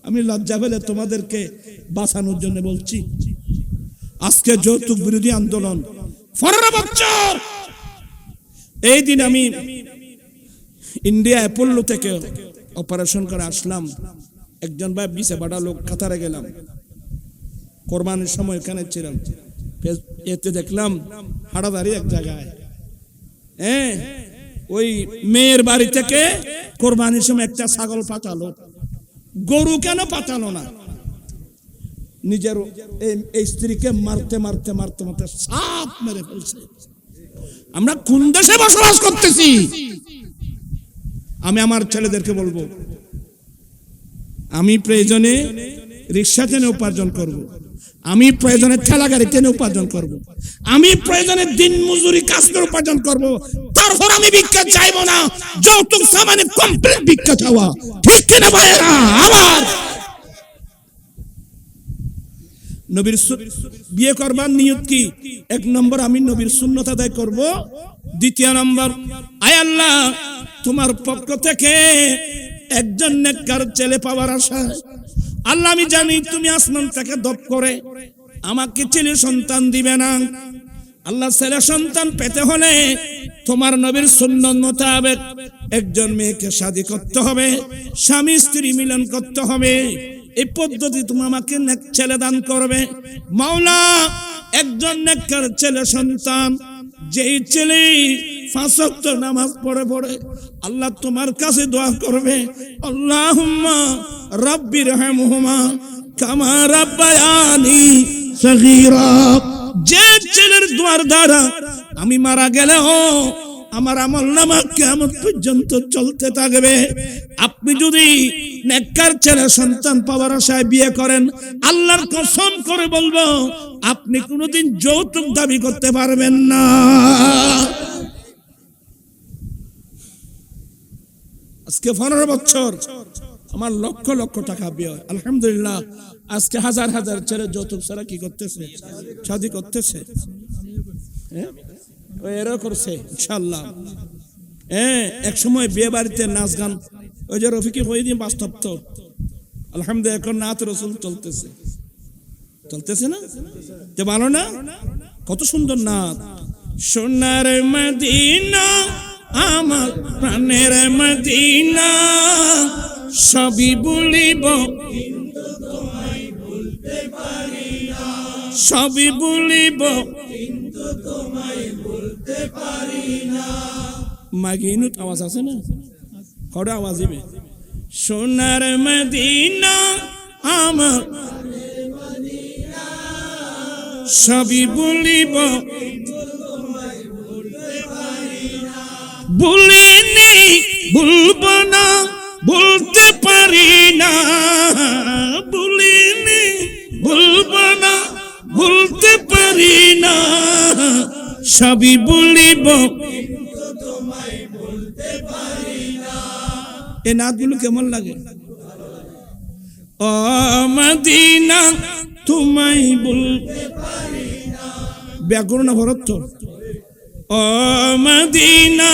আমি লজ্জা পেলে তোমাদেরকে বাঁচানোর জন্য বলছি। আজকে যৌতুক বিরোধী আন্দোলন 15 বছর। এই দিন আমি ইন্ডিয়া অ্যাপোলো থেকে অপারেশন করে আসলাম। একজন ভাই বিছে বাড়া লোক কাতারে গেলাম, কোরবানির সময় এখানে ছিলাম, এতে দেখলাম হাড়াদারি এক জায়গায়, ওই মেয়ের বাড়ি থেকে কোরবানির সময় একটা ছাগল পাঠালো। গরু কেন পাঠালো না? নিজের এই স্ত্রীকে মারতে মারতে মারতে মারতে সাপ মেরে ফেলছে। আমরা কোন দেশে বসবাস করতেছি? আমি আমার ছেলেদেরকে বলবো, আমি প্রয়োজনে রিক্সা টেনে উপার্জন করব, আমি প্রয়োজনে ঠেলা গাড়ি টেনে উপার্জন করব, আমি প্রয়োজনে দিন মজুরি কাজ করে উপার্জন করব। তারপর আমি ভিক্ষা চাইবো না। যৌতুক সামানে কমপ্লিট ভিক্ষা চাওয়া। ঠিক কিনা ভাইরা? আবার নবীর বিয়ে করবার নিয়ত কি? 1 নম্বর আমি নবীর সুন্নাত আদায় করব। 2 নম্বর, আয় আল্লাহ তোমার পক্ষ থেকে একজন নেককার ছেলে পাওয়ার আশায় আল্লাহ, আমি জানি তুমি আসমান থেকে দপ করে আমাকে ছেলে সন্তান দিবে না। আল্লাহ ছেলে সন্তান পেতে হলে তোমার নবীর সুন্নাত মোতাবেক একজন মেয়েকে শাদী করতে হবে, স্বামী স্ত্রী মিলন করতে হবে। এই পদ্ধতি তুমি আমাকে নেক ছেলে দান করবে। মাওলা একজন নেককার ছেলে সন্তান, যেই ছেলে 5 ওয়াক্ত নামাজ পড়ে পড়ে আল্লাহ তোমার কাছে দোয়া করবে, আল্লাহুম্মা রাব্বিরহামহুমা কামা রাব্বায়ানি সগীরা। যে ছেলের দোয়ার দ্বারা আমি মারা গেলেও আমার আমলনামা কিয়ামত পর্যন্ত চলতে থাকবে। আপনি যদি নেককার ছেলে সন্তান পাওয়ার আশায় বিয়ে করেন, আল্লাহর কসম করে বলবো আপনি কোনোদিন যৌতুক দাবি করতে পারবেন না। আজকে 15 বছর আমার লক্ষ লক্ষ টাকা ব্যয়। আলহামদুলিল্লাহ আজকে হাজার হাজার ছেলে যৌতুক ছাড়া কি করতেছে? শাদী করতেছে। এরা করছে ইনশাআল্লাহ। এক সময় বিয়ে বাড়িতে নাচ গান, ওই যে রফিকে হয়ে দিয়ে বাস্তব তো আলহামদুলিল্লাহ এখন নাত রসুল চলতেছে, চলতেছে না? যে ভালো না? কত সুন্দর নাচ। সোনার মদিনা আমার প্রাণের মদিনা, সবই বলিব কিন্তু তোমায় ভুলতে পারি না, সবই বলিব কিন্তু তোমায় ভুলতে পারি না। মাগিনুত আওয়াজ আছে না? কটা আওয়াজ দিবে? সোনার মদিনা আমার সবই বলিব বলিনি ভুলব না, বলতে পারি না, বলিনি ভুলব না, বলতে পারি না, সবই বলিব কিন্তু তোমায় বলতে পারি না। এই নাতগুলো কেমন লাগে? ও মদিনা তোমায় বলতে পারি না, ব্যাকরণ না ভরত তো। ও মদিনা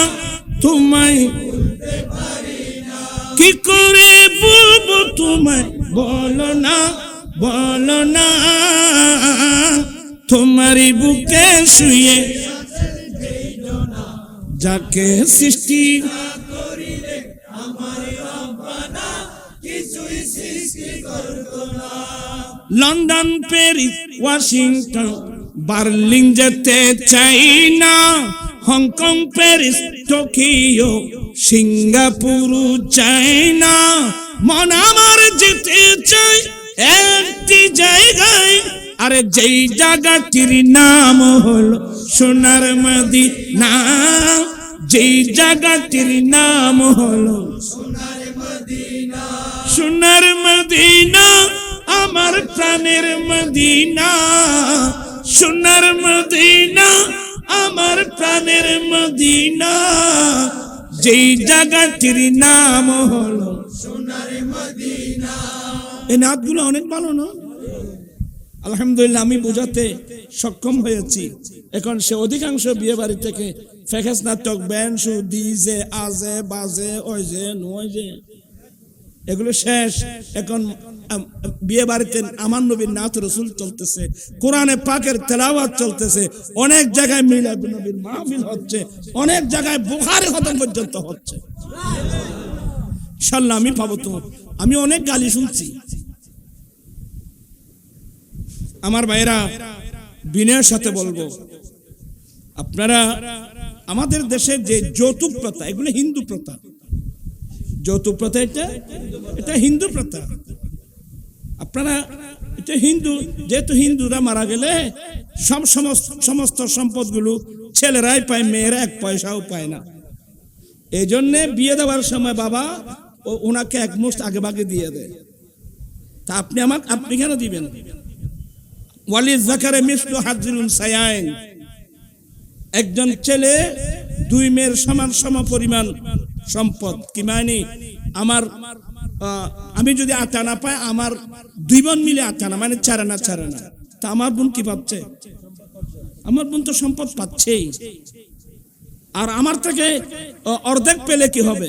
তোমায় বলতে পারি না, কি করে বলবো তোমায়, বলো না, বলো না। তোমারই বুকে শুয়ে যাকে সৃষ্টি করিলে আমার রব্বানা কিছুই সৃষ্টি করতো না। লন্ডন, প্যারিস, ওয়াশিংটন, বার্লিন যেতে চাই না, হংকং, প্যারিস, টোকিও, সিঙ্গাপুর চাই না। মন আমার যেতে চাই একটি জায়গায়, আরে যেই জায়গাটির নাম হলো সোনার মদিনা, যেই জায়গাটির নাম হলো সোনার মদিনা। সোনার মদিনা আমার প্রাণের মদিনা, সোনার মদিনা আমার প্রাণের মদিনা, যেই জায়গাটির নাম হলো সোনার মদিনা। এই নাতগুলো অনেক ভালো না? আলহামদুলিল্লাহ আমি বোঝাতে সক্ষম হয়েছি। এখন সে অধিকাংশ বিয়ে বাড়ি থেকে ফেকেস নাটক, ব্যান্ড শো, ডিজে, আজে বাজে, ওই যে নয় যে, এগুলো শেষ। এখন বিয়ে বাড়িতে আমার নবীর নাত রসুল চলতেছে, কোরআনে পাকের তেলাওয়াত চলতেছে, অনেক জায়গায় মিলাদ নবীর মাহফিল হচ্ছে, অনেক জায়গায় বুখারী খতম পর্যন্ত হচ্ছে। ইনশাআল্লাহ আমি পাবো তো। আমি অনেক গালি শুনছি। আমার ভাইরা, বিনয়ের সাথে বলবো, আপনারা আমাদের দেশে যে যৌতুক প্রথা, এগুলো হিন্দু প্রথা। যৌতুক প্রথা এটা হিন্দু প্রথা। আপনারা এটা হিন্দু, যেহেতু হিন্দুরা মারা গেলে সমস্ত সম্পদগুলো ছেলেরাই পায়, মেয়েরা এক পয়সাও পায় না। এই জন্যে বিয়ে দেওয়ার সময় বাবা ওনাকে এক মুষ্ঠ আগে ভাগে দিয়ে দেয়। তা আপনি কেন দিবেন? ওয়ালিদ যাকারে মিসলু হাজ্জিল উনসায়াইন, একজন ছেলে দুই মেয়ের সমান পরিমাণ সম্পদ। কি মানে, আমি যদি 8 আনা পাই, আমার 2 বোন মিলে 8 আনা, মানে 4 আনা। তা আমার বোন কি পাচ্ছে? আমার বোন তো সম্পদ পাচ্ছেই। আর আমার থেকে অর্ধেক পেলে কি হবে?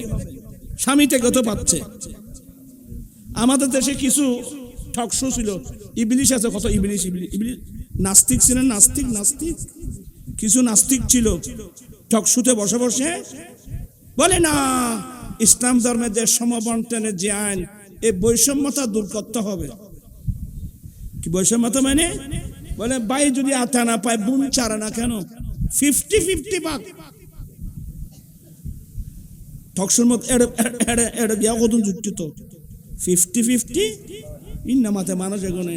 স্বামী থেকে তো পাচ্ছে। আমাদের দেশে কিছু ঠকশো ছিল, ইবলিশ আছে, কত ইবলিশ নাস্তিক ছিলেন, নাস্তিক কিছু নাস্তিক ছিল, ঠকশুতে বসে বসে বলে না, ইসলাম ধর্মের যে সমবন্টনের যে আইন, এই বৈষম্যতা দূর করতে হবে। কি বৈষম্যতা মানে? বলে ভাই যদি 8 আনা পায়, বোন 4 আনা কেন? 50-50 ভাগ। ঠকশুর মত এটা গিয়া কতদিন যুক্তি তো 50-50 ইন্নামাতে মানুষ এখানে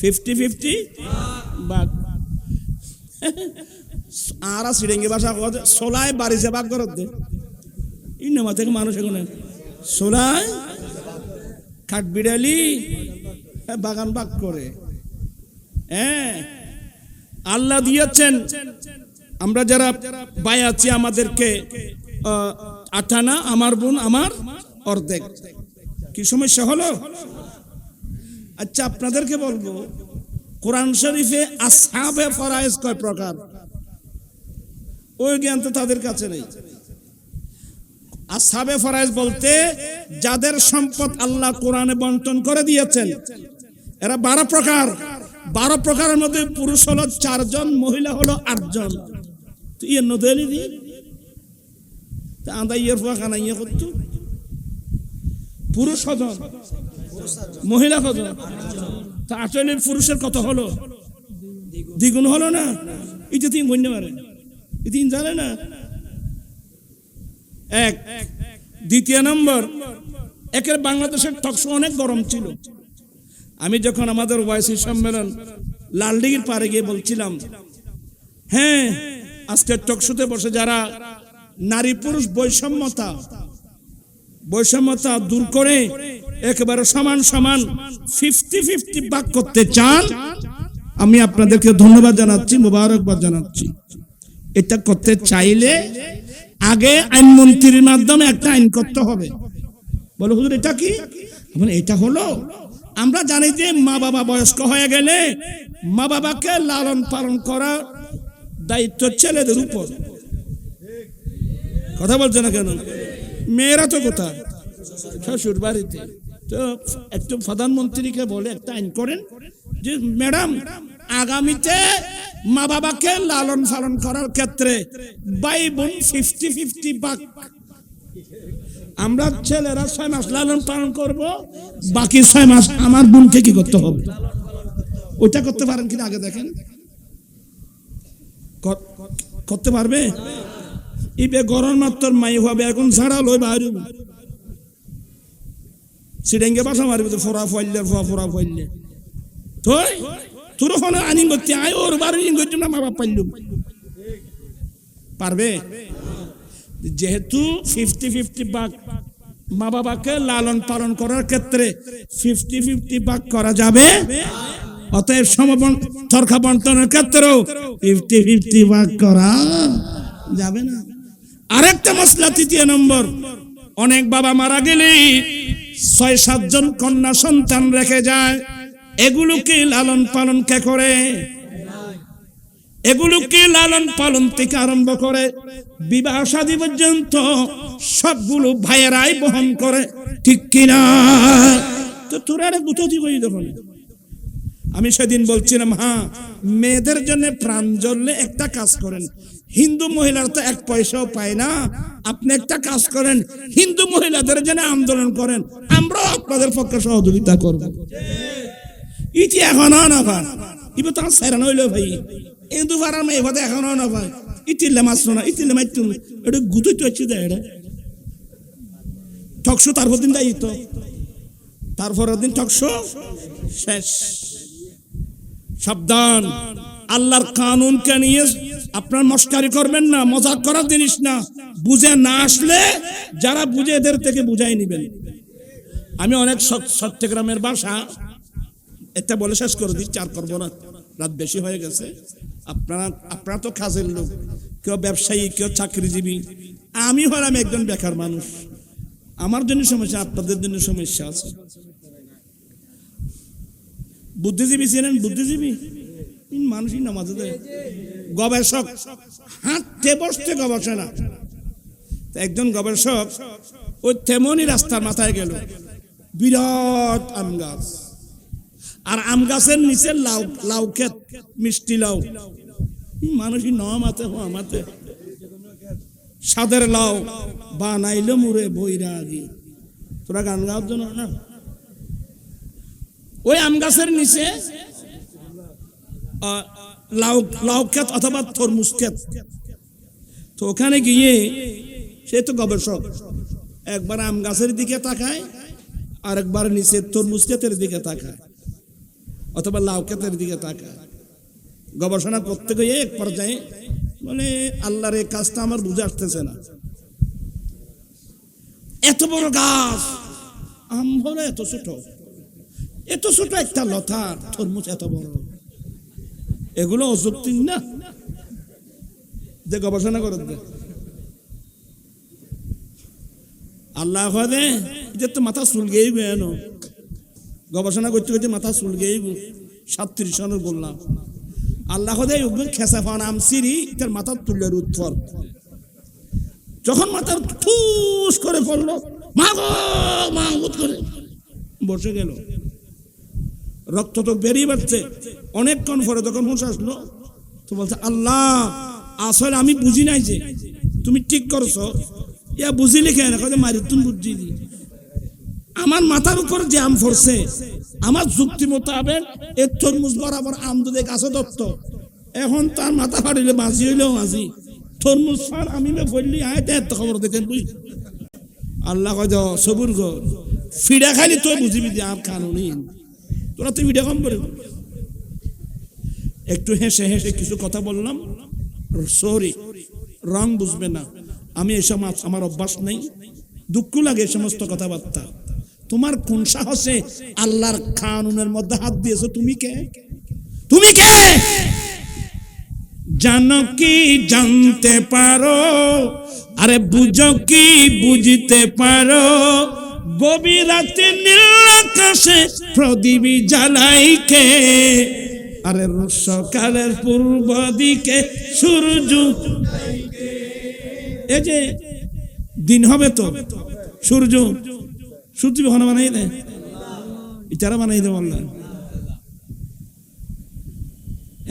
50-50 ভাগ। আর সিডেঙ্গি ভাষা সোলায় বাড়িছে ভাগ করতে, ইন্নামা থেকে মানুষ এখানে সোলায় খাট বিড়ালি বাগান ভাগ করে। হ্যাঁ, আল্লাহ দিয়েছেন, আমরা যারা ভাই আছি আমাদেরকে 8 আনা, আমার বোন আমার অর্ধেক। কি সমস্যা হলো? আচ্ছা আপনাদেরকে বলবো, কোরআন শরীফে আসহাবে ফরায়েজ কয় প্রকার? ওই জ্ঞান তো তাদের কাছে নেই। আসহাবে ফরায়েজ বলতে যাদের সম্পদ আল্লাহ কোরআনে বন্টন করে দিয়েছেন, এরা 12 প্রকার। 12 প্রকারের মধ্যে পুরুষ হলো 4 জন, মহিলা হলো 8 জন। তো ইয়ে নদেলি দি তা আন্দা ইয়ের ফুয়া খানা ইয়ে করতো। পুরুষ কজন, মহিলা কজন? তা আসলে পুরুষের কত হলো? দ্বিগুণ হলো না? এটা 3 গণ্য মারে, 3 জানে না। এক। দ্বিতীয় নম্বর, একের বাংলাদেশের টকশো অনেক গরম ছিল। আমি যখন আমাদের ওয়াইসি সম্মেলন লালদিঘির পারে গিয়ে বলছিলাম, হ্যাঁ আজকের টকশোতে বসে যারা নারী পুরুষ বৈষম্যতা দূর করে একেবারে সমান 50-50 ভাগ করতে চান, আমি আপনাদেরকে ধন্যবাদ জানাচ্ছি, মোবারকবাদ জানাচ্ছি। এটা করতে চাইলে আগে আইনমন্ত্রীর মাধ্যমে একটা আইন করতে হবে। বলো হুজুর এটা কি? এটা হলো, আমরা জানি যে মা বাবা বয়স্ক হয়ে গেলে মা বাবাকে লালন পালন করার দায়িত্ব ছেলেদের উপর। কথা বলছে না কেন? মেয়েরা তো কোথায়? শ্বশুর বাড়িতে। তো একটু প্রধানমন্ত্রীকে বলে একটা আইন করেন যে ম্যাডাম, আগামীতে মা বাবাকে লালন পালন করার ক্ষেত্রে ভাই বোন 50-50 ভাগ। আমরা ছেলেরা 6 মাস লালন পালন করব, বাকি 6 মাস আমার বোনকে কি করতে হবে? ওইটা করতে পারেন কিনা আগে দেখেন। করতে পারবে? ইবে গরম মাত্র মাই হবে, এখন ছাড়া লই বাইরে সিডেঙ্গে বাসা মারবে তো ফোরা ফাইলে তো তোর ওখানে আনিন করতে আয়, ওর বাড়ি করছি না মা বাপ পাইলুম পারবে? যেহেতু 50-50 ভাগ, মা বাবাকে লালন পালন করার ক্ষেত্রে 50-50 ভাগ করা যাবে? অতএব তরকা বন্টনের ক্ষেত্রেও 50-50 ভাগ করা যাবে না। আরেকটা মশলা, তৃতীয় নম্বর, অনেক বাবা মারা গেলে 6-7 জন কন্যা সন্তান রেখে যায়। এগুলোকে লালন পালন কে করে? এগুলোকে লালন পালন থেকে আরম্ভ করে বিবাহ শাদী পর্যন্ত সবগুলো ভাইয়েরাই বহন করে, ঠিক কিনা? তো তোরা গুতো দিবই দেখুন। আমি সেদিন বলছিলাম, হ্যাঁ, মেয়েদের জন্য প্রাণ জ্বললে একটা কাজ করেন, হিন্দু মহিলারা তো 1 পয়সাও পায় না, আপনি একটা কাজ করেন, হিন্দু মহিলাদের জন্য আন্দোলন করেন, আমরাও আপনাদের পক্ষে সহযোগিতা করব। ইতি এখনো না ভাই, ইবে তো সেরান হইলো ভাই, হিন্দু পাড়ার মেয়ে ভাই এখনো না ভাই, ইতিলে মাছ না, ইতিলে মাছ তুমি এটা গুতুই তো হচ্ছে দেয়, এটা টকশো তারপর দিন যাই তো, তারপরের দিন টকশো শেষ। সাবধান, আল্লাহর কানুনকে নিয়ে আপনার মস্কারি করবেন না, মজাক করার জিনিস না। বুঝে না আসলে যারা বুঝে এদের থেকে বুঝাই নিবেন। আমি অনেক চট্টগ্রামের ভাষা এটা বলে শেষ করে দিচ্ছি, আর করবো না, রাত বেশি হয়ে গেছে। আপনারা তো কাজের লোক, কেউ ব্যবসায়ী, কেউ চাকরিজীবী, আমি হলাম একজন বেকার মানুষ। আমার জন্য সমস্যা, আপনাদের জন্য সমস্যা আছে। বুদ্ধিজীবী ছিলেন, বুদ্ধিজীবী মানুষই নামাজে দেয়, গবেষক, হাঁটতে বসতে গবেষণা। একজন গবেষক ওই তেমনই রাস্তার মাথায় গেল, বিরাট আম গাছ, আর আম গাছের নিচে লাউ ক্ষেত, মিষ্টি লাউ। মানুষই নমাতে হমাতে সাদের লাউ বানাইল মুরে বৈরাগী। তোরা গান গাওয়ার জন্য না, ওই আম গাছের নিচে লাউ ক্ষেত অথবা তরমুজ ক্ষেত। তো ওখানে গিয়ে সে তো গবেষক, একবার আম গাছের দিকে তাকায়, আর একবার নিচে তরমুজ ক্ষেতের দিকে তাকায়, অথবা লাউ ক্ষেতের দিকে তাকায়। গবেষণা করতে গিয়ে এক পর্যায়ে বলে, আল্লাহর এই কাজটা আমার বুঝে আসতেছে না। এত বড় গাছ, আম হলো এত ছোট, এত ছোট একটা লতা, তরমুজ এত বড়, এগুলো অযৌক্তিক না যে গবেষণা করে দে। আল্লাহ দে এটা তো মাথা চুলগেই গেল, গবেষণা করতে করতে মাথা চুলগেই 37 সনের বললাম। আল্লাহ দে খেসা ফান আম সিরি তার মাথা তুলের উত্তর, যখন মাথার ঠুস করে পড়লো, মা গো মা করে বসে গেল। রক্ত তো বেরিয়ে বাড়ছে। অনেকক্ষণ পরে যখন হুঁশ আসলো, তো বলছে, আল্লাহ আসলে আমি বুঝি নাই যে তুমি ঠিক করছো, ইয়া বুঝিলি কেন? মারি তুমি বুঝি, আমার মাথার উপর যে আম পড়ছে, আমার যুক্তি মোতাবেক এর তরমুজ বরাবর আম দুধে গাছে দত্ত, এখন তার মাথা ফাড়িলে মাঝি হইলেও মাঝি, তরমুজ ফার আমি বললি আয় এত খবর দেখেন বুঝ। আল্লাহ কয় সবুর গো, ফিডা খালি তুই বুঝিবি যে আর কানুনি, তোরা তুই ভিডিও কম করে। একটু হেসে হেসে কিছু কথা বললাম, সরি, রং বুঝবে না, আমি এসব আমার অভ্যাস নেই, দুঃখ লাগে এই সমস্ত কথাবার্তা। তোমার কোন সাহসে আল্লাহর কানুনের মধ্যে হাত দিয়েছো? তুমি কে? তুমি কে? জানো কি জানতে পারো, আরে বুঝো কি বুঝতে পারো, গভীর রাতে নীল আকাশে প্রদীপ জ্বালাই কে, আরে সকালের পূর্ব দিকে সূর্য, এই যে দিন হবে তো সূর্য কখনো বানাই দেয়, ইটারা বানাই দেয় বললা।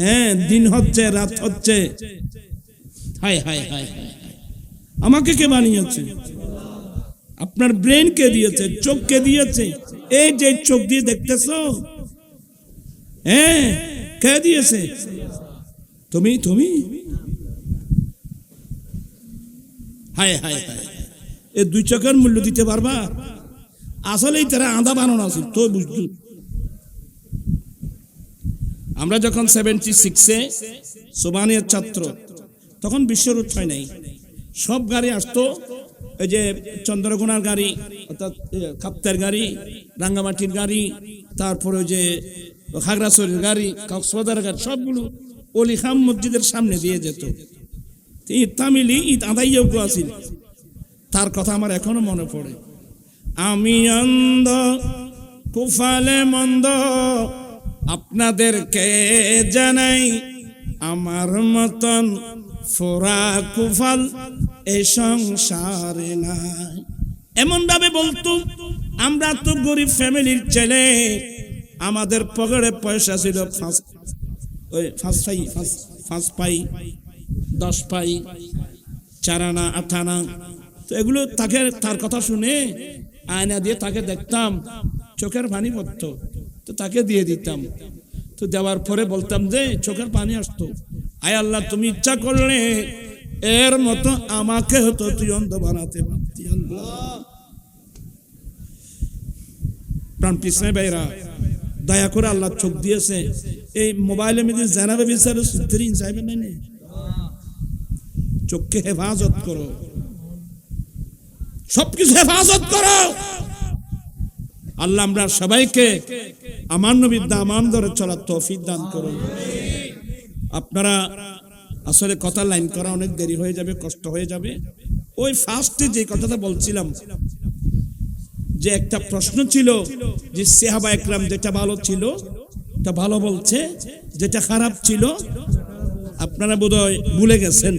হ্যাঁ, দিন হচ্ছে, রাত হচ্ছে, হায় হায় হায়, আমাকে কে বানিয়েছে? আপনার ব্রেন কে দিয়েছে? চোখ কে দিয়েছে? এই যে চোখ দিয়ে দেখতেছো, হ্যাঁ, কে দিয়েছে? তুমি তুমি হায় হায় হায়, এই 2 চোখের মূল্য দিতে পারবা? আসলেই তারা আধা বানানো আছে তো বুঝতো। আমরা যখন 76-এ সোবানিয়ার ছাত্র, তখন বিশ্ব রোড হয় নাই, সব গাড়ি আসতো ওই যে চন্দ্রকোনার গাড়ি, অর্থাৎ কাপ্তার গাড়ি, রাঙ্গামাটির গাড়ি, তারপরে ওই যে খাগড়াছড়ির গাড়ি, কক্সবাজারের গাড়ি, সবগুলো অলি খাম মসজিদের সামনে দিয়ে যেত। ঈদ তামিলি ঈদ আদায় যোগ্য আছিল, তার কথা আমার এখনো মনে পড়ে। আমি অন্ধ কুফালে মন্দ আপনাদেরকে জানাই, আমার মতন ফোরা কুফাল এই সংসারে নাই। এমন ভাবে বলতো, আমরা তো গরিব ফ্যামিলির ছেলে, আমাদের পকেটে পয়সা ছিল 5 পাই 10 পাই 4 আনা 8 আনা। তো এগুলো তার কথা শুনে আয়না দিয়ে তাকে দেখতাম, চোখের পানি পড়তো, তো তাকে দিয়ে দিতাম। তো দেওয়ার পরে বলতাম যে চোখের পানি আসতো, আয় আল্লাহ তুমি ইচ্ছা করলে এর মতো আমাকে হতো তুই অন্ধ বানাতে পারতি। প্রাণ পিছনে বাইরা দয়া করে আল্লাহ চোখ দিয়েছে, এই মোবাইলের মধ্যে জানাবে বিচারে সুতরিন চাইবেন না, চোখকে হেফাজত করো, সবকিছু হেফাজত করো। আল্লাহ আমরা সবাইকে আমার নবীর দামান ধরে চলার তৌফিক দান করুন। আপনারা আসলে কথা লাইন করা অনেক দেরি হয়ে যাবে, কষ্ট হয়ে যাবে। ওই ফার্স্টে যে কথাটা বলছিলাম, যে একটা প্রশ্ন ছিল যে সাহাবা একরাম যেটা ভালো ছিল তা ভালো বলছে, যেটা খারাপ ছিল আপনারা বোধহয় ভুলে গেছেন।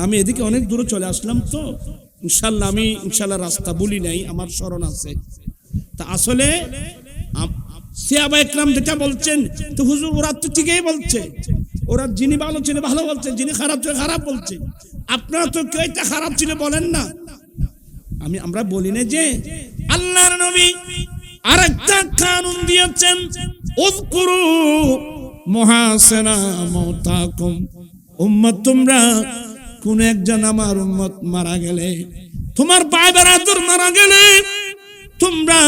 আমি এদিকে অনেক দূরে চলে আসলাম, তো ইনশাল্লাহ আমি রাস্তা ভুলি নাই, আমার স্মরণ আছে। তা আসলে সাহাবা একরাম যেটা বলছেন, তো হুজুর ওরা তো ঠিকই বলছে, ওরা যিনি ভালো ছিল ভালো বলছে, যিনি খারাপ ছিল খারাপ বলছে। আপনারা তো কেউ এটা খারাপ ছিল বলেন না। আমরা বলি না যে আল্লাহর নবী আরেকটা কানুন দিয়েছেন, উযকুরু মুহাসিনা মাউতাকুম। উম্মত তোমরা কোন একজন আমার উম্মত মারা গেলে, তোমার ভাই বেরাদর মারা গেলে, তোমরা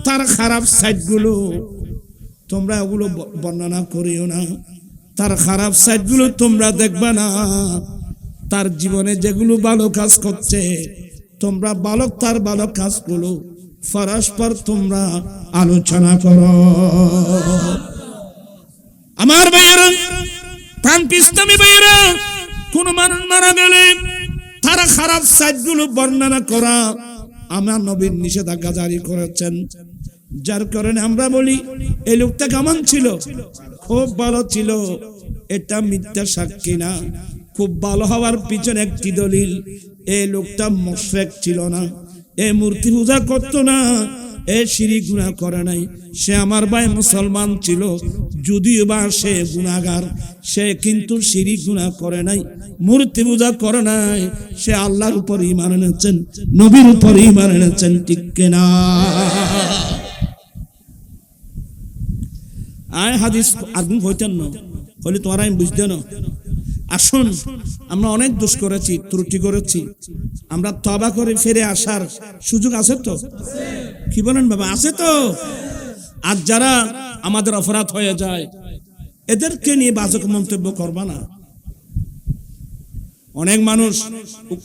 তার খারাপ সাইড গুলো তোমরা ওগুলো বর্ণনা করিও না, তার খারাপ সাইড গুলো তোমরা দেখবা না। তার জীবনে যেগুলো ভালো কাজ করছে তোমরা তার ভালো কাজগুলো পরস্পর তোমরা আলোচনা করো। আমার ভাইয়েরা, প্রাণ ইসলামী ভাইয়েরা, কোন মানুষ মারা গেলে তার খারাপ সাইডগুলো বর্ণনা করা আমার নবীর নিষেধাজ্ঞা জারি করেছেন। যার কারণে আমরা বলি এই লোকটা কেমন ছিল, খুব ভালো ছিল, এটা মিথ্যা সাক্ষী না। খুব ভালো হওয়ার পিছনে একটি দলিল, এই লোকটা মুশরিক ছিল না, এ মূর্তি পূজা করতো না, এ শিরক গুনাহ করে নাই, সে আমার ভাই মুসলমান ছিল, যদিও বা সে গুনাহগার, সে কিন্তু শিরক গুনাহ করে নাই, মূর্তি পূজা করে নাই, সে আল্লাহর উপর ঈমান এনেছেন, নবীর উপর ঈমান এনেছেন, ঠিক কিনা? আয় হাদিস আগুন হইতেন না হলে তোমার আমি বুঝতে না। আসুন, আমরা অনেক দোষ করেছি, ত্রুটি করেছি, আমরা তওবা করে ফিরে আসার সুযোগ আছে তো? কি বলেন বাবা, আছে তো? আর যারা আমাদের অপরাধ হয়ে যায় এদেরকে নিয়ে বাজে মন্তব্য করবা না। অনেক মানুষ,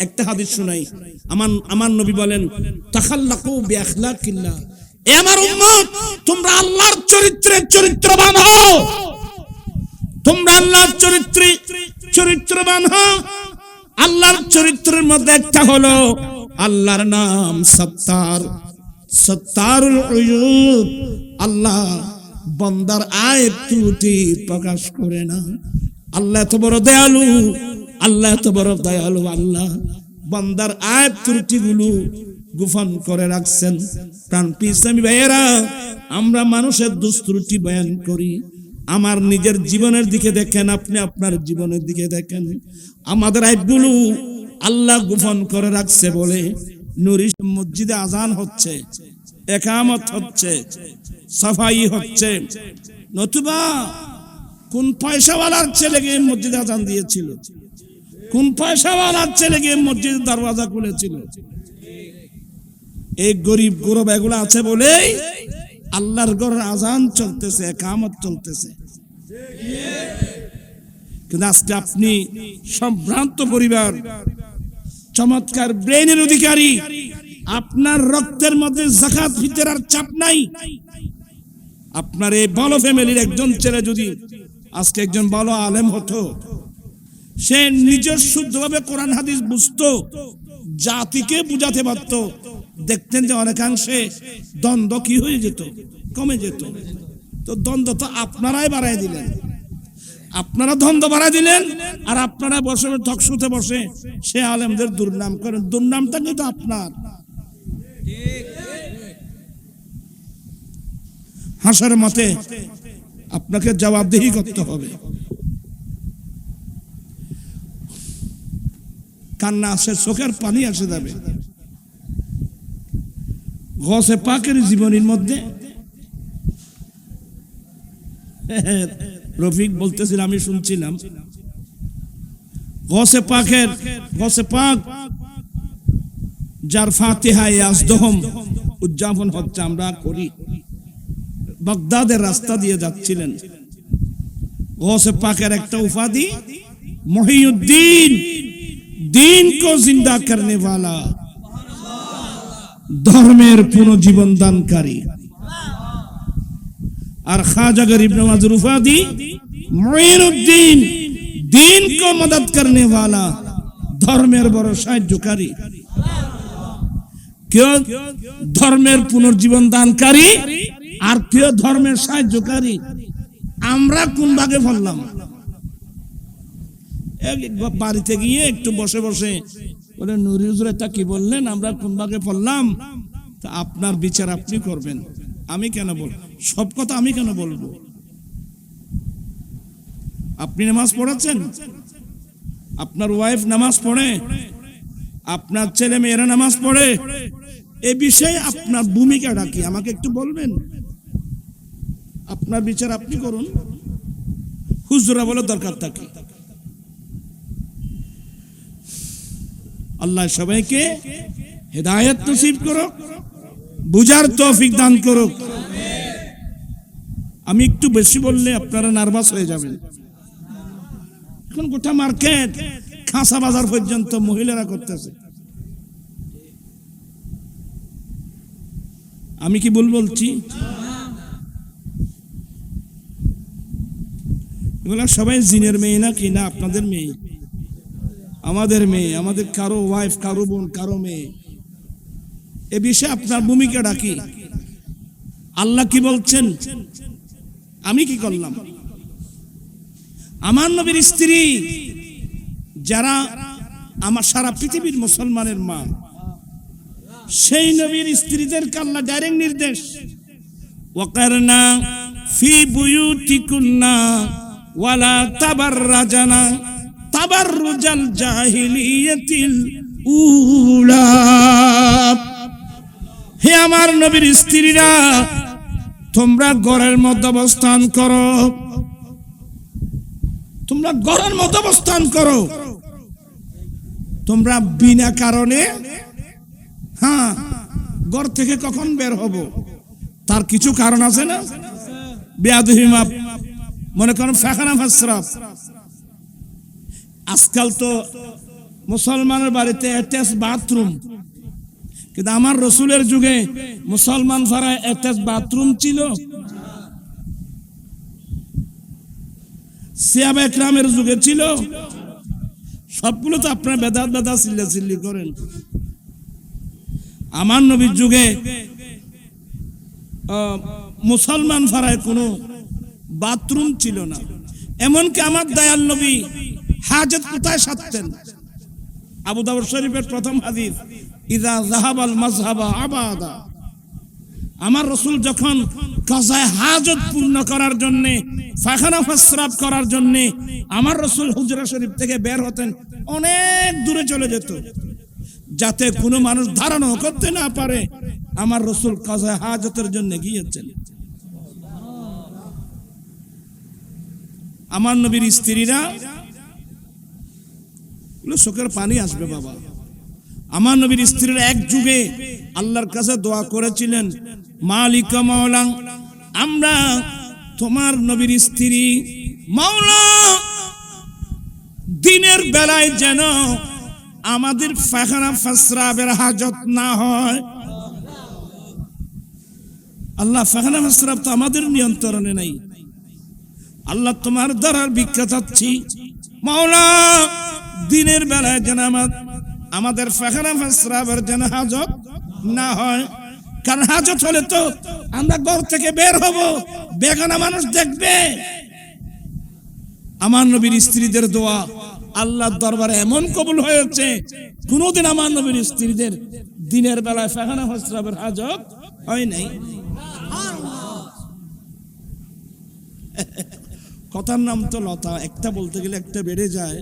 একটা হাদিস শুনাই, আমার নবী বলেন তাখাল্লাকু বিআখলাকিল্লাহ, এ আমার উম্মত তোমরা আল্লাহর চরিত্রবান হও, তোমরা আল্লাহর চরিত্রবান হও। আল্লাহর চরিত্রের মধ্যে একটা হলো আল্লাহর নাম সত্তারুল উয়ুব। আল্লাহ বান্দার আয়েব ত্রুটি প্রকাশ করে না। আল্লাহ এত বড় দয়ালু, আল্লাহ এত বড় দয়ালু, আল্লাহ বান্দার আয়েব ত্রুটিগুলো গোপন করে রাখছেন। প্রাণ ইসলামী ভাইয়েরা, আমরা মানুষের দোষ ত্রুটি বয়ান করি, আমার নিজের জীবনের দিকে দেখেন, আপনি আপনার জীবনের দিকে দেখেন। আমাদের আইবগুলো আল্লাহ গোপন করে রাখছে বলে নুরি মসজিদে আজান হচ্ছে, একামত হচ্ছে, সাফাই হচ্ছে, নতুবা কোন পয়সাওয়ালার ছেলে গিয়ে মসজিদে আজান দিয়েছিল, কোন পয়সাওয়ালার ছেলে গিয়ে মসজিদের দরওয়াজা খুলেছিল। এই গরিব গরব এগুলো আছে বলেই আল্লাহর ঘরের আজান চলতেছে, একামত চলতেছে। কিন্তু আজকে আপনি সম্ভ্রান্ত পরিবার, চমৎকার ব্রেনের অধিকারী, আপনার রক্তের মধ্যে যাকাত ফিতরার চাপ নাই। আপনার এই ভালো ফ্যামিলির একজন ছেলে যদি আজকে একজন ভালো আলেম হতো, সে নিজের শুদ্ধভাবে কোরআন হাদিস বুঝতো, জাতিকে বুঝাতে পারতো, দেখতেন যে অনেকাংশে দ্বন্দ্ব কি হয়ে যেত, কমে যেত। তো দ্বন্দ্ব তো আপনারাই বাড়াই দিলেন, আপনারা দ্বন্দ্ব বাড়াই দিলেন, আর আপনারা বসে টকশোতে বসে সে আলেমদের দুর্নাম করেন। দুর্নামটা কিন্তু আপনার। হাসরের মাঠে আপনাকে জবাবদিহি করতে হবে। কান্না আসে, চোখের পানি আসে যাবে। গৌসে পাকের জীবনীর মধ্যে রফিক বলতেছিল, আমি শুনছিলাম, গৌসে পাক যার ফাতিহা ইয়াজদহম উদযাপন হচ্ছে, আমরা করি। বাগদাদের রাস্তা দিয়ে যাচ্ছিলেন, গৌসে পাকের একটা উপাধি মহিউদ্দিন, দিন কো জিন্দা করনে वाला, ধর্মের পুনর্জীবন দানকারী। আর খাজা গরিব নওয়াজ উপাধি মুঈনুদ্দিন, দিন কো মদদ করনে वाला, ধর্মের বড় সাহায্যকারী। কেউ ধর্মের পুনর্জীবন দানকারী, আর কেউ ধর্মের সাহায্যকারী। আমরা কোন ভাগে পড়লাম? বাড়িতে গিয়ে একটু বসে বসে বলে, নুরি হুজুর এটা কি বললেন, আমরা কোন ভাগে পড়লাম? তা আপনার বিচার আপনি করবেন, আমি কেন বলবো? সব কথা আমি কেন বলবো? আপনি নামাজ পড়াচ্ছেন, আপনার ওয়াইফ নামাজ পড়ে, আপনার ছেলে মেয়েরা নামাজ পড়ে, এ বিষয়ে আপনার ভূমিকাটা কি আমাকে একটু বলবেন? আপনার বিচার আপনি করুন। হুজুরা বলে দরকারটা কি? আল্লাহ সবাইকে হেদায়েত নসিব করুক, বুঝার তৌফিক দান করুক। আমি একটু বেশি বললে আপনারা নার্ভাস হয়ে যাবেন। এখন গোটা মার্কেট, খাসা বাজার পর্যন্ত মহিলারা করতেছে। আমি কি ভুল বলছি? এগুলা সবাই জিনের মেয়ে না কি? না, আপনাদের মেয়ে, আমাদের মেয়ে, আমাদের কারো ওয়াইফ, কারো বোন, কারো মেয়ে। এ বিষয়ে আপনার ভূমিকাটা কি? আল্লাহ কি বলছেন, আমি কি করলাম? আমার নবীর স্ত্রী যারা আমার সারা পৃথিবীর মুসলমানের মা, সেই নবীর স্ত্রীদেরকে আল্লাহ ডাইরেক্ট নির্দেশ, ওয়াকারনা ফি বুয়ুতিকুন্না ওয়ালা তাবাররাজানা তাবাররুজাল জাহিলিয়াতিল উলা। হে আমার নবীর স্ত্রীরা, তোমরা ঘরের মধ্যে অবস্থান করো, তোমরা ঘরের মধ্যে অবস্থান করো। তোমরা বিনা কারণে, হ্যাঁ, ঘর থেকে কখন বের হব তার কিছু কারণ আছে না? বেয়াদবি মাপ, মনে করেন ফাখানা ফাসরাফ। আজকাল তো মুসলমানের বাড়িতে অ্যাটাচ বাথরুম, কিন্তু আমার রসুলের যুগে মুসলমান পাড়ায় অ্যাটাচ বাথরুম ছিল? সাহাবা একরামের যুগে ছিল? সবগুলো তো আপনার বেদাত বেদাত চিল্লাচিল্লি করেন। আমার নবীর যুগে মুসলমান পাড়ায় কোনো বাথরুম ছিল না। এমনকি আমার দয়াল নবী হাজত কোথায় সারতেন? আবু দাউদ শরীফের প্রথম হাদিস, ইযা যাহাবাল মাযহাবা আবাদা। আমার রাসূল যখন কাযায়ে হাজত পূর্ণ করার জন্য, পায়খানা প্রস্রাব করার জন্য আমার রাসূল হুজরা শরীফ থেকে বের হতেন, অনেক দূরে চলে যেত, যাতে কোনো মানুষ ধারণা করতে না পারে আমার রাসূল কাযায়ে হাজতের জন্য গিয়েছেন। আমার নবীর স্ত্রীরা, চোখের পানি আসবে বাবা, আমার নবীর স্ত্রীরা এক যুগে আল্লাহর কাছে দোয়া করেছিলেন, মালিকা মাওলা, আমরা তোমার নবীর স্ত্রী, মাওলা দিনের বেলায় যেন আমাদের পায়খানা প্রস্রাবের হাজত না হয়। আল্লাহ পায়খানা প্রস্রাব তো আমাদের নিয়ন্ত্রণে নাই। আল্লাহ তোমার দ্বারার ভিক্ষা চাচ্ছি মাওলা, দিনের বেলায় যেন আমাদের পায়খানা প্রস্রাবের যেন হাজত না হয়। কারণ হাজত হলে তো আমরা ঘর থেকে বের হব, বেগানা মানুষ দেখবে। আমার নবীর স্ত্রীদের দোয়া আল্লাহর দরবারে এমন কবুল হয়েছে, কোনদিন আমার নবীর স্ত্রীদের দিনের বেলায় পায়খানা প্রস্রাবের হাজত হয় নাই। কথার নাম তো লতা, একটা বলতে গেলে একটা বেড়ে যায়।